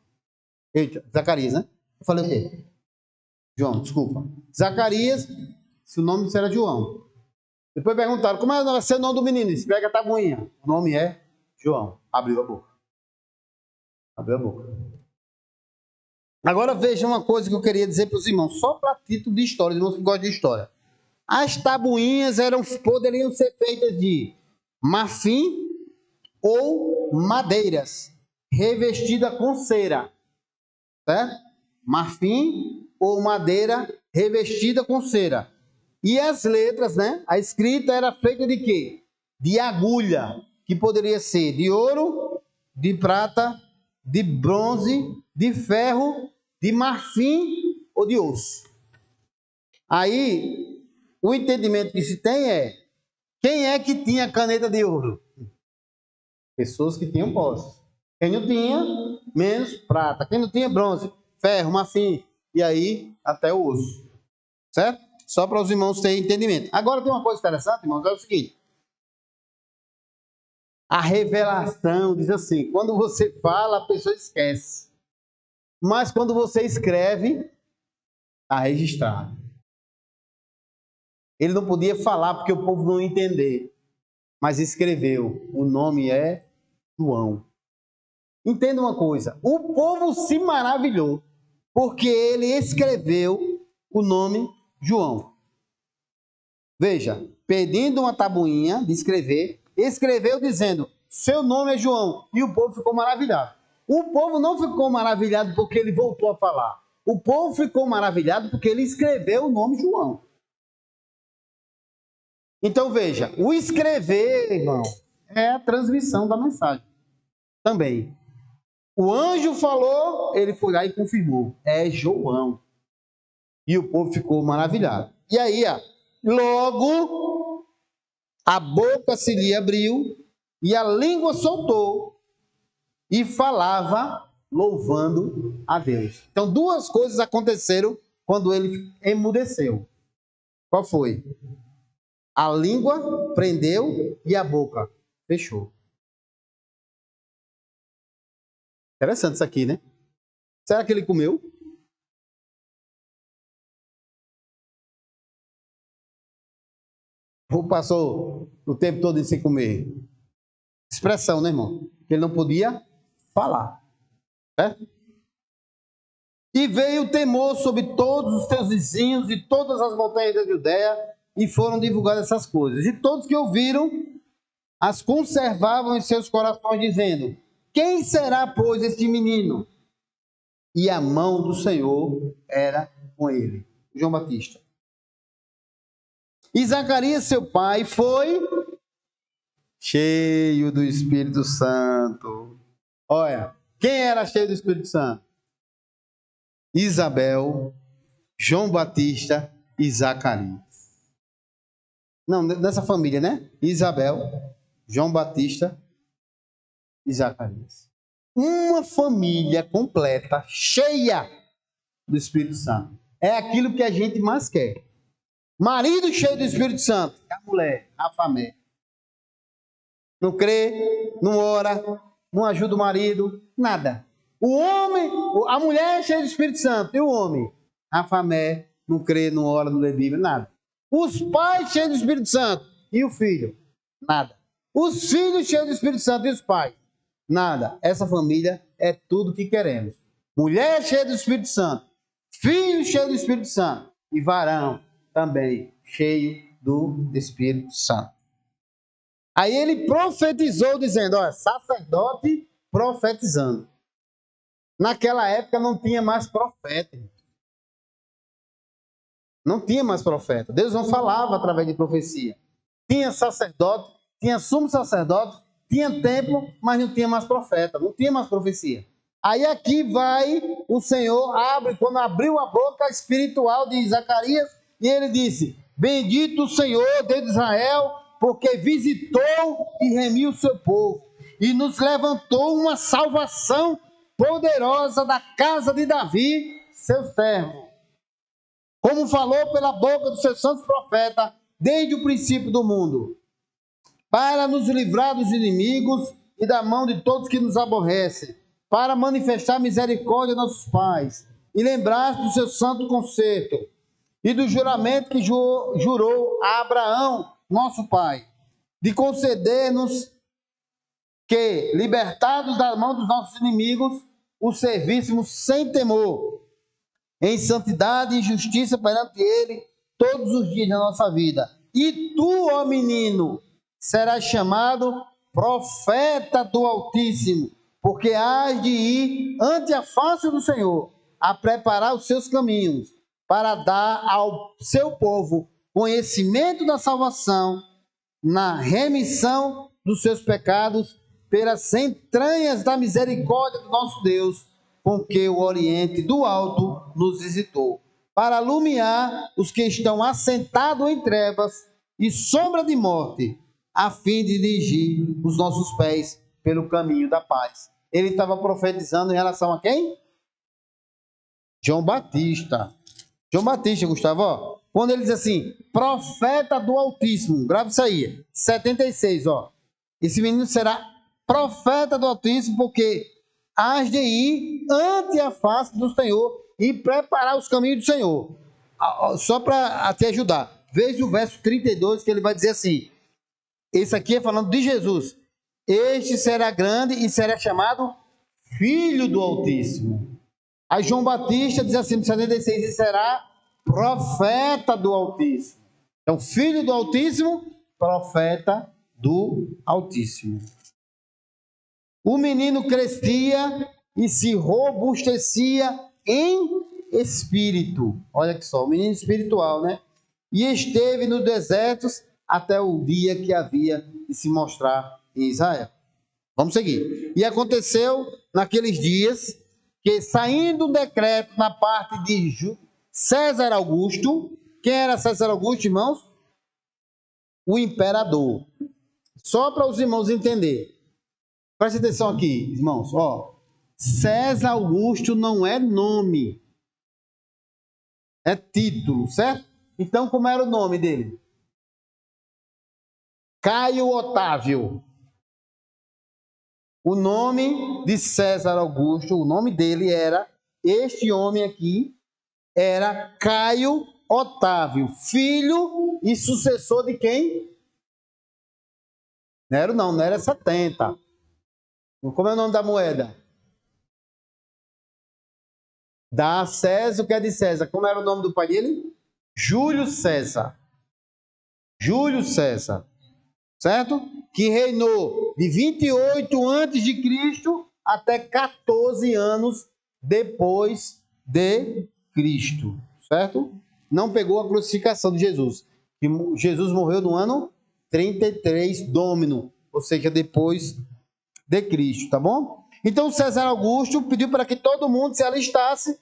Eita, Zacarias, né? Eu falei o quê? João, desculpa. Zacarias, se o nome era João. Depois perguntaram, como vai ser o nome do menino? Ele pega a tabuinha. O nome é João. Abriu a boca. Abriu a boca. Agora veja uma coisa que eu queria dizer para os irmãos, só para título de história, os irmãos que gostam de história. As tabuinhas poderiam ser feitas de marfim ou madeiras, revestida com cera. Certo? Marfim ou madeira revestida com cera. E as letras, né? A escrita era feita de quê? De agulha, que poderia ser de ouro, de prata, de bronze, de ferro, de marfim ou de osso. Aí, o entendimento que se tem é, quem é que tinha caneta de ouro? Pessoas que tinham posse. Quem não tinha, menos prata. Quem não tinha, bronze, ferro, marfim, e aí até o osso. Certo? Só para os irmãos terem entendimento. Agora tem uma coisa interessante, irmãos, é o seguinte. A revelação diz assim, quando você fala, a pessoa esquece. Mas quando você escreve, está registrado. Ele não podia falar porque o povo não ia entender, mas escreveu. O nome é João. Entenda uma coisa, o povo se maravilhou porque ele escreveu o nome João. Veja, pedindo uma tabuinha de escrever, escreveu dizendo, seu nome é João. E o povo ficou maravilhado. O povo não ficou maravilhado porque ele voltou a falar. O povo ficou maravilhado porque ele escreveu o nome João. Então veja, o escrever, irmão, é a transmissão da mensagem. Também. O anjo falou, ele foi lá e confirmou. É João. E o povo ficou maravilhado. E aí, logo, a boca se lhe abriu e a língua soltou e falava louvando a Deus. Então, duas coisas aconteceram quando ele emudeceu. Qual foi? A língua prendeu e a boca fechou. Interessante isso aqui, né? Será que ele comeu? Ou passou o tempo todo sem comer? Expressão, né, irmão? Que ele não podia falar. Certo? E veio o temor sobre todos os teus vizinhos e todas as montanhas da Judéia, e foram divulgadas essas coisas. E todos que ouviram, as conservavam em seus corações, dizendo, quem será, pois, este menino? E a mão do Senhor era com ele. João Batista. E Zacarias, seu pai, foi cheio do Espírito Santo. Olha, quem era cheio do Espírito Santo? Isabel, João Batista e Zacarias. Não, dessa família, né? Isabel, João Batista e Zacarias. Uma família completa, cheia do Espírito Santo. É aquilo que a gente mais quer. Marido cheio do Espírito Santo. A mulher, a família. Não crê, não ora, não ajuda o marido, nada. O homem, a mulher é cheia do Espírito Santo. E o homem? A família, não crê, não ora, não lê Bíblia, nada. Os pais cheios do Espírito Santo. E o filho? Nada. Os filhos cheios do Espírito Santo e os pais? Nada. Essa família é tudo que queremos. Mulher cheia do Espírito Santo. Filho cheio do Espírito Santo. E varão também cheio do Espírito Santo. Aí ele profetizou dizendo, olha, sacerdote profetizando. Naquela época não tinha mais profeta. Não tinha mais profeta. Deus não falava através de profecia. Tinha sacerdote, tinha sumo sacerdote, tinha templo, mas não tinha mais profeta, não tinha mais profecia. Aí aqui vai, o Senhor abre, quando abriu a boca espiritual de Zacarias, e ele disse, bendito o Senhor, Deus de Israel, porque visitou e remiu o seu povo, e nos levantou uma salvação poderosa da casa de Davi, seus servos. Como falou pela boca dos seus santos profetas, desde o princípio do mundo, para nos livrar dos inimigos e da mão de todos que nos aborrecem, para manifestar misericórdia a nossos pais, e lembrar-se do seu santo concerto, e do juramento que jurou a Abraão, nosso pai, de conceder-nos que, libertados da mão dos nossos inimigos, o servíssemos sem temor, em santidade e justiça perante ele, todos os dias da nossa vida. E tu, ó menino, serás chamado profeta do Altíssimo, porque hás de ir ante a face do Senhor, a preparar os seus caminhos, para dar ao seu povo conhecimento da salvação, na remissão dos seus pecados, pelas entranhas da misericórdia do nosso Deus, com que o Oriente do Alto nos visitou, para iluminar os que estão assentados em trevas e sombra de morte, a fim de dirigir os nossos pés pelo caminho da paz. Ele estava profetizando em relação a quem? João Batista. João Batista, Gustavo, ó, quando ele diz assim, profeta do Altíssimo, grava isso aí, 76, ó. Esse menino será profeta do Altíssimo, porque hás de ir ante a face do Senhor e preparar os caminhos do Senhor. Só para te ajudar. veja o verso 32, que ele vai dizer assim, esse aqui é falando de Jesus. Este será grande e será chamado Filho do Altíssimo. Aí João Batista diz assim, no 76, e será profeta do Altíssimo. Então, Filho do Altíssimo, profeta do Altíssimo. O menino crescia e se robustecia em espírito. Olha que só, o menino espiritual, né? E esteve no deserto até o dia que havia de se mostrar em Israel. Vamos seguir. E aconteceu naqueles dias que, saindo um decreto na parte de César Augusto, quem era César Augusto, irmãos? O imperador. Só para os irmãos entenderem. Preste atenção aqui, irmãos. Ó, César Augusto não é nome, é título, certo? Então, como era o nome dele? Caio Otávio. O nome de César Augusto, o nome dele era, este homem aqui, era Caio Otávio, filho e sucessor de quem? Nero não, Nero é 70. Como é o nome da moeda? Da César, o que é de César? Como era o nome do pai dele? Júlio César. Júlio César. Certo? Que reinou de 28 antes de Cristo até 14 anos depois de Cristo. Certo? Não pegou a crucificação de Jesus. Jesus morreu no ano 33 Domino, ou seja, depois de Cristo, tá bom? Então César Augusto pediu para que todo mundo se alistasse,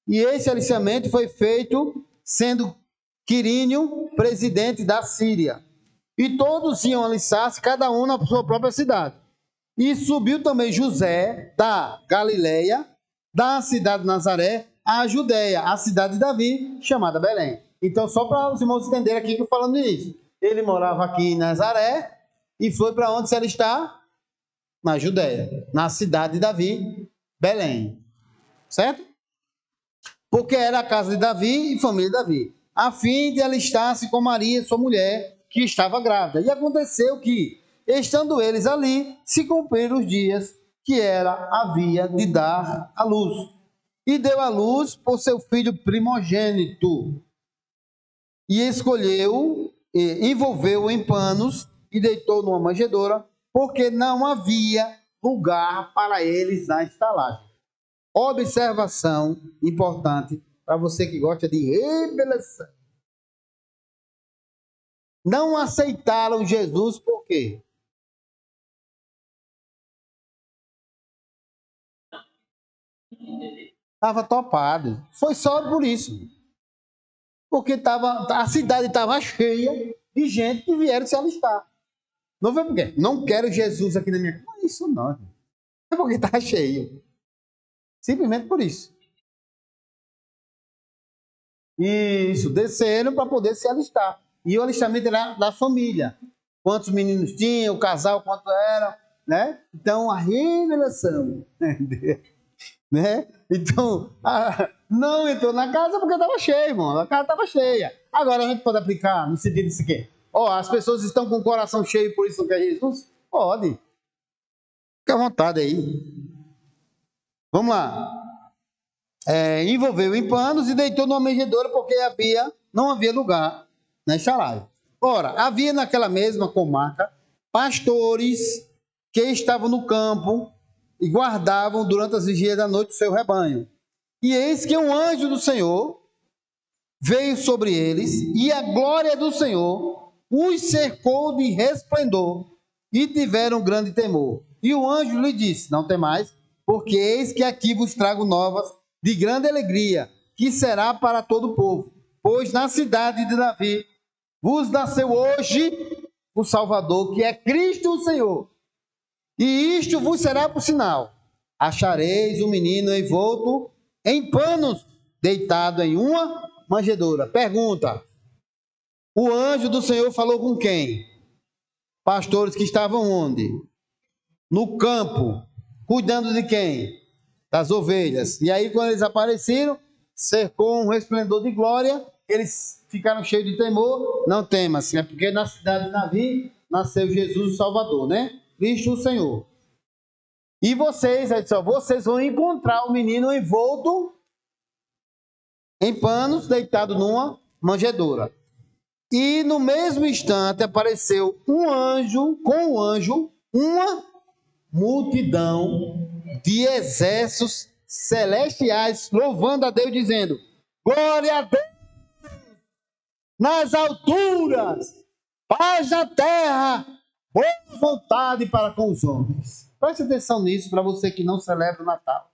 e esse alistamento foi feito sendo Quirínio presidente da Síria. E todos iam alistar-se, cada um na sua própria cidade. E subiu também José da Galileia, da cidade de Nazaré, à Judéia, a cidade de Davi, chamada Belém. Então, só para os irmãos entenderem aqui que eu estou falando nisso. Ele morava aqui em Nazaré e foi para onde se alistar? Na Judéia, na cidade de Davi, Belém. Certo? Porque era a casa de Davi e família de Davi, a fim de alistar-se com Maria, sua mulher, que estava grávida. E aconteceu que, estando eles ali, se cumpriram os dias que ela havia de dar à luz. E deu à luz por seu filho primogênito. E escolheu, envolveu-o em panos e deitou numa manjedoura, porque não havia lugar para eles na estalagem. Observação importante para você que gosta de revelação. Não aceitaram Jesus por quê? Estava topado. Foi só por isso. Porque a cidade estava cheia de gente que vieram se alistar. Não foi por quê? Não quero Jesus aqui na minha casa. Não é isso não. É porque está cheio. Simplesmente por isso. Isso, desceram para poder se alistar. E o alistamento era da família. Quantos meninos tinham, o casal, quanto era, né? Então, a revelação, né? Então, não entrou na casa porque estava cheio, irmão. A casa estava cheia. Agora, a gente pode aplicar no sentido de quê? As pessoas estão com o coração cheio, por isso não quer Jesus? Pode. Fica à vontade aí. Vamos lá. Envolveu em panos e deitou numa manjedoura porque não havia lugar na estalagem. Ora, havia naquela mesma comarca pastores que estavam no campo e guardavam durante as vigílias da noite o seu rebanho. E eis que um anjo do Senhor veio sobre eles, e a glória do Senhor os cercou de resplendor, e tiveram grande temor. E o anjo lhe disse: não temais, porque eis que aqui vos trago novas de grande alegria, que será para todo o povo. Pois na cidade de Davi vos nasceu hoje o Salvador, que é Cristo o Senhor. E isto vos será por sinal: achareis o menino envolto em panos, deitado em uma manjedoura. Pergunta: o anjo do Senhor falou com quem? Pastores que estavam onde? No campo. Cuidando de quem? Das ovelhas. E aí, quando eles apareceram, cercou um resplendor de glória, eles ficaram cheios de temor. Não temas, é porque na cidade de Davi nasceu Jesus o Salvador, né? Cristo o Senhor. E vocês, aí só, vocês vão encontrar o menino envolto em panos, deitado numa manjedoura. E no mesmo instante apareceu um anjo, com o anjo, uma multidão de exércitos celestiais, louvando a Deus, dizendo: glória a Deus nas alturas, paz na terra, boa vontade para com os homens. Preste atenção nisso, para você que não celebra o Natal.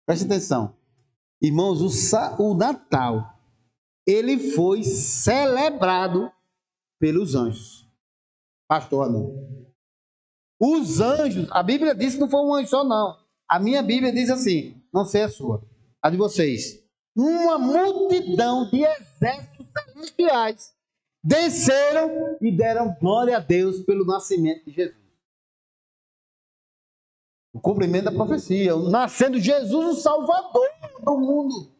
Preste atenção. Irmãos, o Natal, ele foi celebrado pelos anjos. Pastor, não. Os anjos, a Bíblia diz que não foi um anjo só, não. A minha Bíblia diz assim, não sei a sua, a de vocês. Uma multidão de exércitos celestiais desceram e deram glória a Deus pelo nascimento de Jesus. O cumprimento da profecia, nascendo Jesus o Salvador do mundo.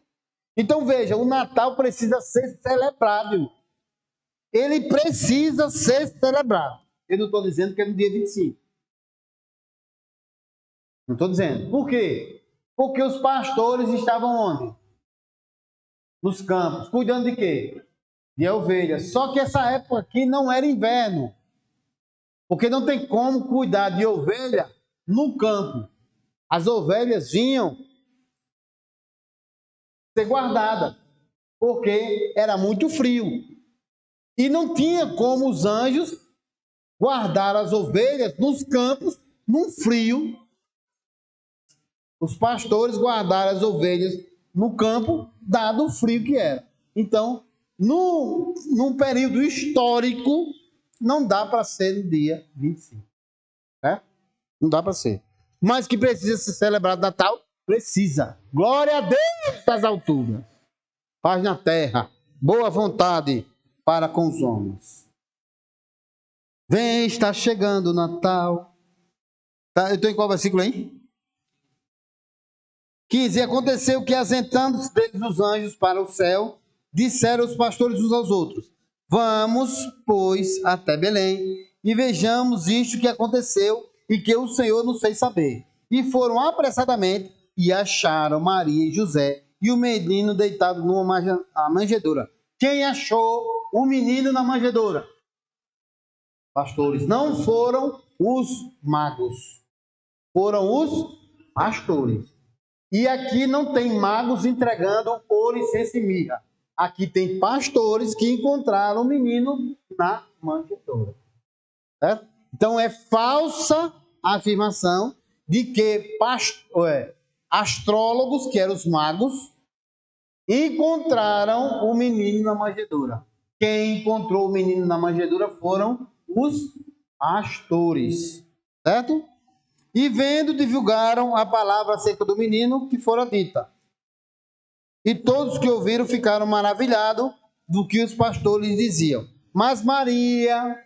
Então veja, o Natal precisa ser celebrado. Ele precisa ser celebrado. Eu não estou dizendo que é no dia 25. Não estou dizendo. Por quê? Porque os pastores estavam onde? Nos campos. Cuidando de quê? De ovelhas. Só que essa época aqui não era inverno. Porque não tem como cuidar de ovelha no campo. As ovelhas vinham ser guardadas. Porque era muito frio. E não tinha como os anjos guardar as ovelhas nos campos, num frio. Os pastores guardaram as ovelhas no campo, dado o frio que era. Então, num período histórico, não dá para ser no dia 25. Né? Não dá para ser. Mas que precisa ser celebrado Natal? Precisa. Glória a Deus das alturas. Paz na terra. Boa vontade para com os homens. Vem, está chegando o Natal. Tá, eu estou em qual versículo aí? 15. Aconteceu que, assentando deles os anjos para o céu, disseram os pastores uns aos outros: vamos, pois, até Belém, e vejamos isto que aconteceu e que o Senhor nos fez saber. E foram apressadamente e acharam Maria e José e o menino deitado numa manjedoura. Quem achou o menino na manjedoura? Pastores. Não foram os magos, foram os pastores. E aqui não tem magos entregando ouro, incenso e mirra. Aqui tem pastores que encontraram o menino na manjedoura. Certo? Então é falsa a afirmação de que astrólogos, que eram os magos, encontraram o menino na manjedoura. Quem encontrou o menino na manjedoura foram os pastores. Certo? E vendo, divulgaram a palavra acerca do menino que fora dita. E todos que ouviram ficaram maravilhados do que os pastores diziam. Mas Maria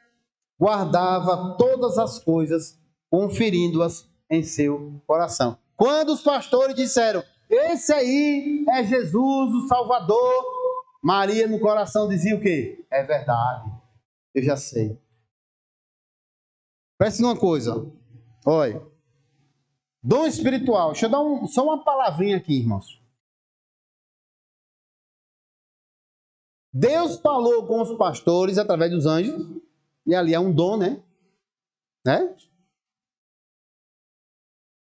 guardava todas as coisas, conferindo-as em seu coração. Quando os pastores disseram: esse aí é Jesus, o Salvador, Maria no coração dizia o quê? É verdade, eu já sei. Preste uma coisa, olha. Dom espiritual. Deixa eu dar só uma palavrinha aqui, irmãos. Deus falou com os pastores através dos anjos. E ali é um dom, né?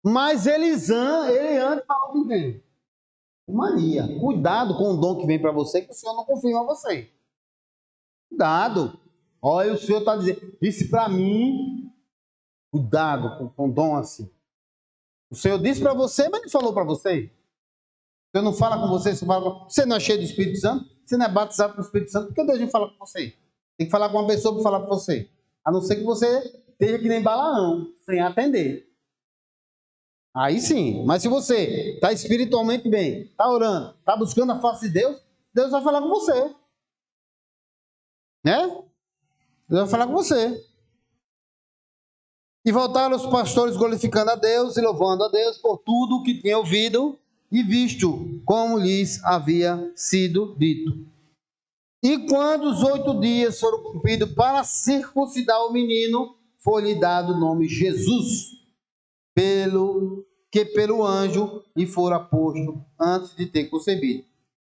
Mas ele antes falou com quem? Com Maria. Cuidado com o dom que vem para você, que o Senhor não confirma você. Cuidado. Olha, o Senhor está dizendo, disse para mim, cuidado com dom assim. O Senhor disse para você, mas não falou para você. O Senhor não fala com você, você não é cheio do Espírito Santo, você não é batizado com o Espírito Santo, por que Deus não fala com você? Tem que falar com uma pessoa para falar com você. A não ser que você esteja que nem Balaão, sem atender. Aí sim, mas se você está espiritualmente bem, está orando, está buscando a face de Deus, Deus vai falar com você. Né? Deus vai falar com você. E voltaram os pastores glorificando a Deus e louvando a Deus por tudo o que tinham ouvido e visto como lhes havia sido dito. E quando os 8 dias foram cumpridos para circuncidar o menino, foi-lhe dado o nome Jesus, pelo anjo lhe fora posto antes de ter concebido.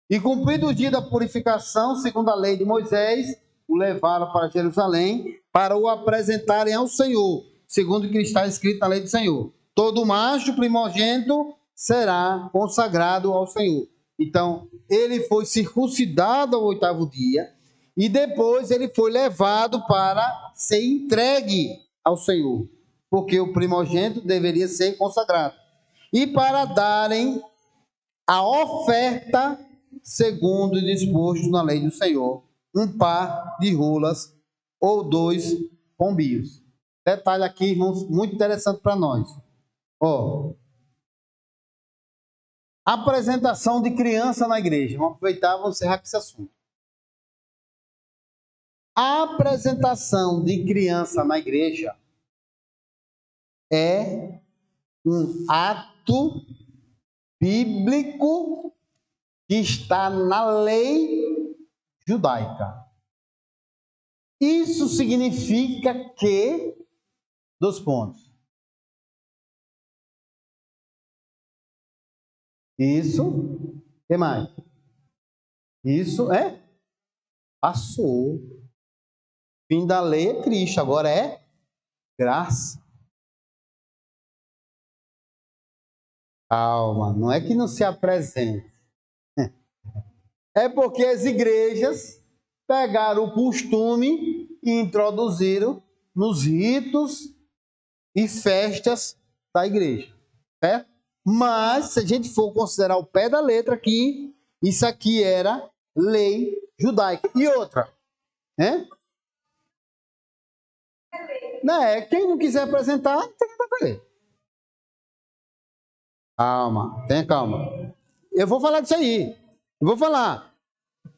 E cumprido o dia da purificação, segundo a lei de Moisés, o levaram para Jerusalém para o apresentarem ao Senhor, segundo o que está escrito na lei do Senhor. Todo macho primogênito será consagrado ao Senhor. Então, ele foi circuncidado ao 8º dia e depois ele foi levado para ser entregue ao Senhor, porque o primogênito deveria ser consagrado. E para darem a oferta segundo disposto na lei do Senhor, um par de rolas ou 2 pombinhos. Detalhe aqui, irmãos, muito interessante para nós. Ó, apresentação de criança na igreja. Vamos aproveitar, vamos encerrar com esse assunto. A apresentação de criança na igreja é um ato bíblico que está na lei judaica. Isso significa que, 2 pontos. Isso, o que mais? Isso passou. Fim da lei é Cristo, agora é graça. Calma, não é que não se apresente. É porque as igrejas pegaram o costume e introduziram nos ritos e festas da igreja, certo? Mas, se a gente for considerar o pé da letra aqui, isso aqui era lei judaica. E outra, né? Quem não quiser apresentar, não tem nada a ver. Calma, tenha calma. Eu vou falar disso aí. Eu vou falar.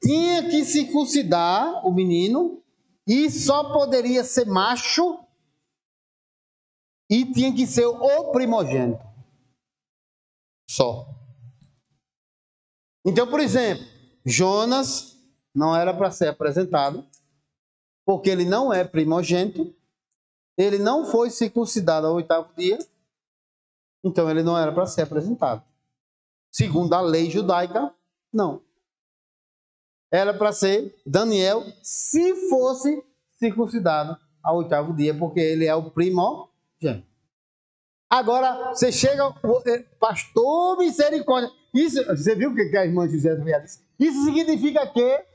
Tinha que circuncidar o menino e só poderia ser macho e tinha que ser o primogênito. Só. Então, por exemplo, Jonas não era para ser apresentado, porque ele não é primogênito, ele não foi circuncidado ao 8º dia, então ele não era para ser apresentado. Segundo a lei judaica, não. Era para ser Daniel, se fosse circuncidado ao 8º dia, porque ele é o primogênito. Agora, você chega, pastor misericórdia. Isso, você viu o que a irmã José disse? Isso significa que,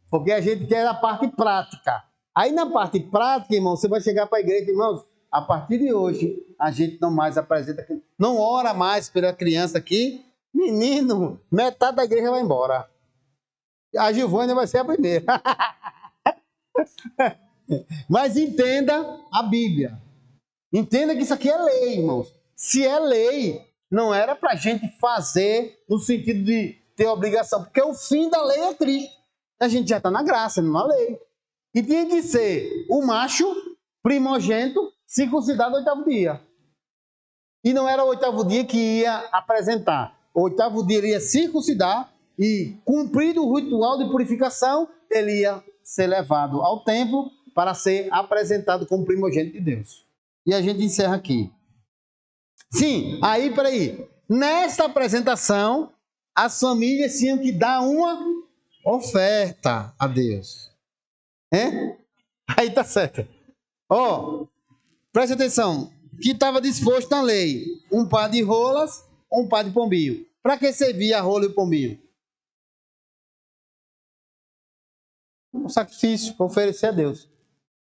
porque a gente quer a parte prática. Aí na parte prática, irmão, você vai chegar para a igreja, irmãos, a partir de hoje, a gente não mais apresenta, não ora mais pela criança aqui. Menino, metade da igreja vai embora. A Giovânia vai ser a primeira. Mas entenda a Bíblia. Entenda que isso aqui é lei, irmãos. Se é lei, não era para a gente fazer no sentido de ter obrigação, porque o fim da lei é Cristo. A gente já está na graça, não na lei. E tinha que ser o macho primogênito circuncidado no 8º dia. E não era o 8º dia que ia apresentar. O 8º dia ele ia circuncidar e, cumprido o ritual de purificação, ele ia ser levado ao templo para ser apresentado como primogênito de Deus. E a gente encerra aqui. Sim, peraí. Nesta apresentação, as famílias tinham que dar uma oferta a Deus. Aí tá certo. Preste atenção. Que estava disposto na lei. Um par de rolas, um par de pombinho. Para que servia a rola e o pombinho? Um sacrifício para oferecer a Deus.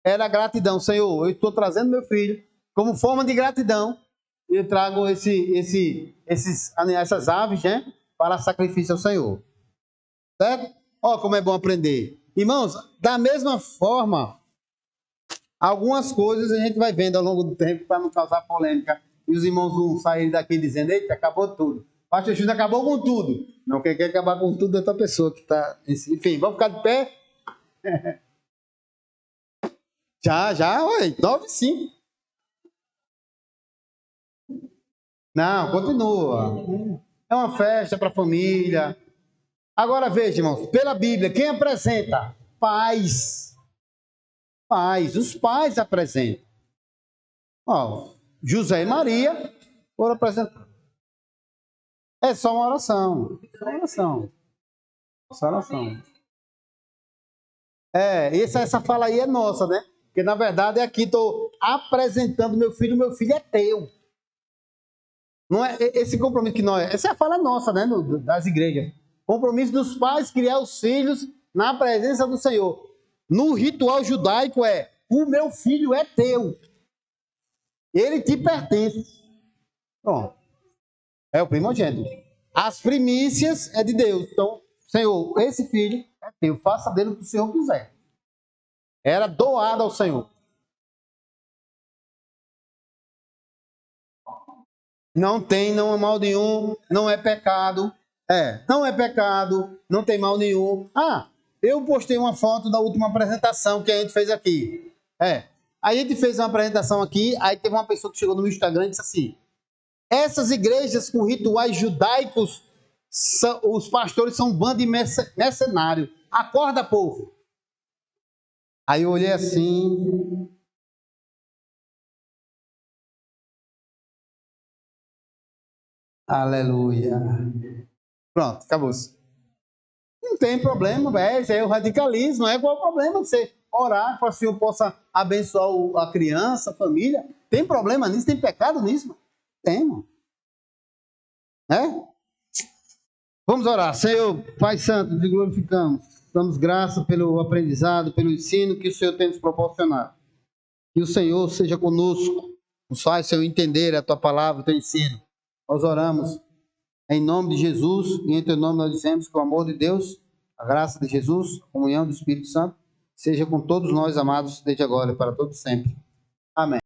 Era gratidão. Senhor, eu estou trazendo meu filho como forma de gratidão. Eu trago essas aves, né, para sacrifício ao Senhor. Certo? Como é bom aprender. Irmãos, da mesma forma, algumas coisas a gente vai vendo ao longo do tempo para não causar polêmica. E os irmãos vão sair daqui dizendo, eita, acabou tudo. Pastor Júnior acabou com tudo. Não, quem quer acabar com tudo é outra pessoa que está... Enfim, vamos ficar de pé? Já, 9:05. Não, continua. É uma festa para a família. Agora veja, irmãos, pela Bíblia, quem apresenta? Pais. Pais, os pais apresentam. Ó, José e Maria foram apresentar. É só uma oração. Só uma oração. Só oração. Essa fala aí é nossa, né? Porque na verdade aqui estou apresentando meu filho é teu. Não é esse compromisso que nós. Essa é a fala nossa, né? Das igrejas. Compromisso dos pais criar os filhos na presença do Senhor. No ritual judaico o meu filho é teu. Ele te pertence. Bom, é o primogênito. As primícias é de Deus. Então, Senhor, esse filho é teu. Faça dele o que o Senhor quiser. Era doado ao Senhor. Não tem, não é mal nenhum, não é pecado. Não é pecado, não tem mal nenhum. Eu postei uma foto da última apresentação que a gente fez aqui. Aí a gente fez uma apresentação aqui, aí teve uma pessoa que chegou no Instagram e disse assim: essas igrejas com rituais judaicos, os pastores são um bando de mercenário. Acorda, povo. Aí eu olhei assim. Aleluia. Pronto, acabou-se. Não tem problema, esse é o radicalismo. Qual é o problema você orar para que o Senhor possa abençoar a criança, a família? Tem problema nisso? Tem pecado nisso? Tem, irmão. Vamos orar. Senhor, Pai Santo, te glorificamos. Damos graça pelo aprendizado, pelo ensino que o Senhor tem nos proporcionado. Que o Senhor seja conosco. Nos faz, Senhor, entender a tua palavra, o teu ensino. Nós oramos em nome de Jesus, e em teu nome nós dizemos que o amor de Deus, a graça de Jesus, a comunhão do Espírito Santo, seja com todos nós, amados, desde agora e para todos sempre. Amém.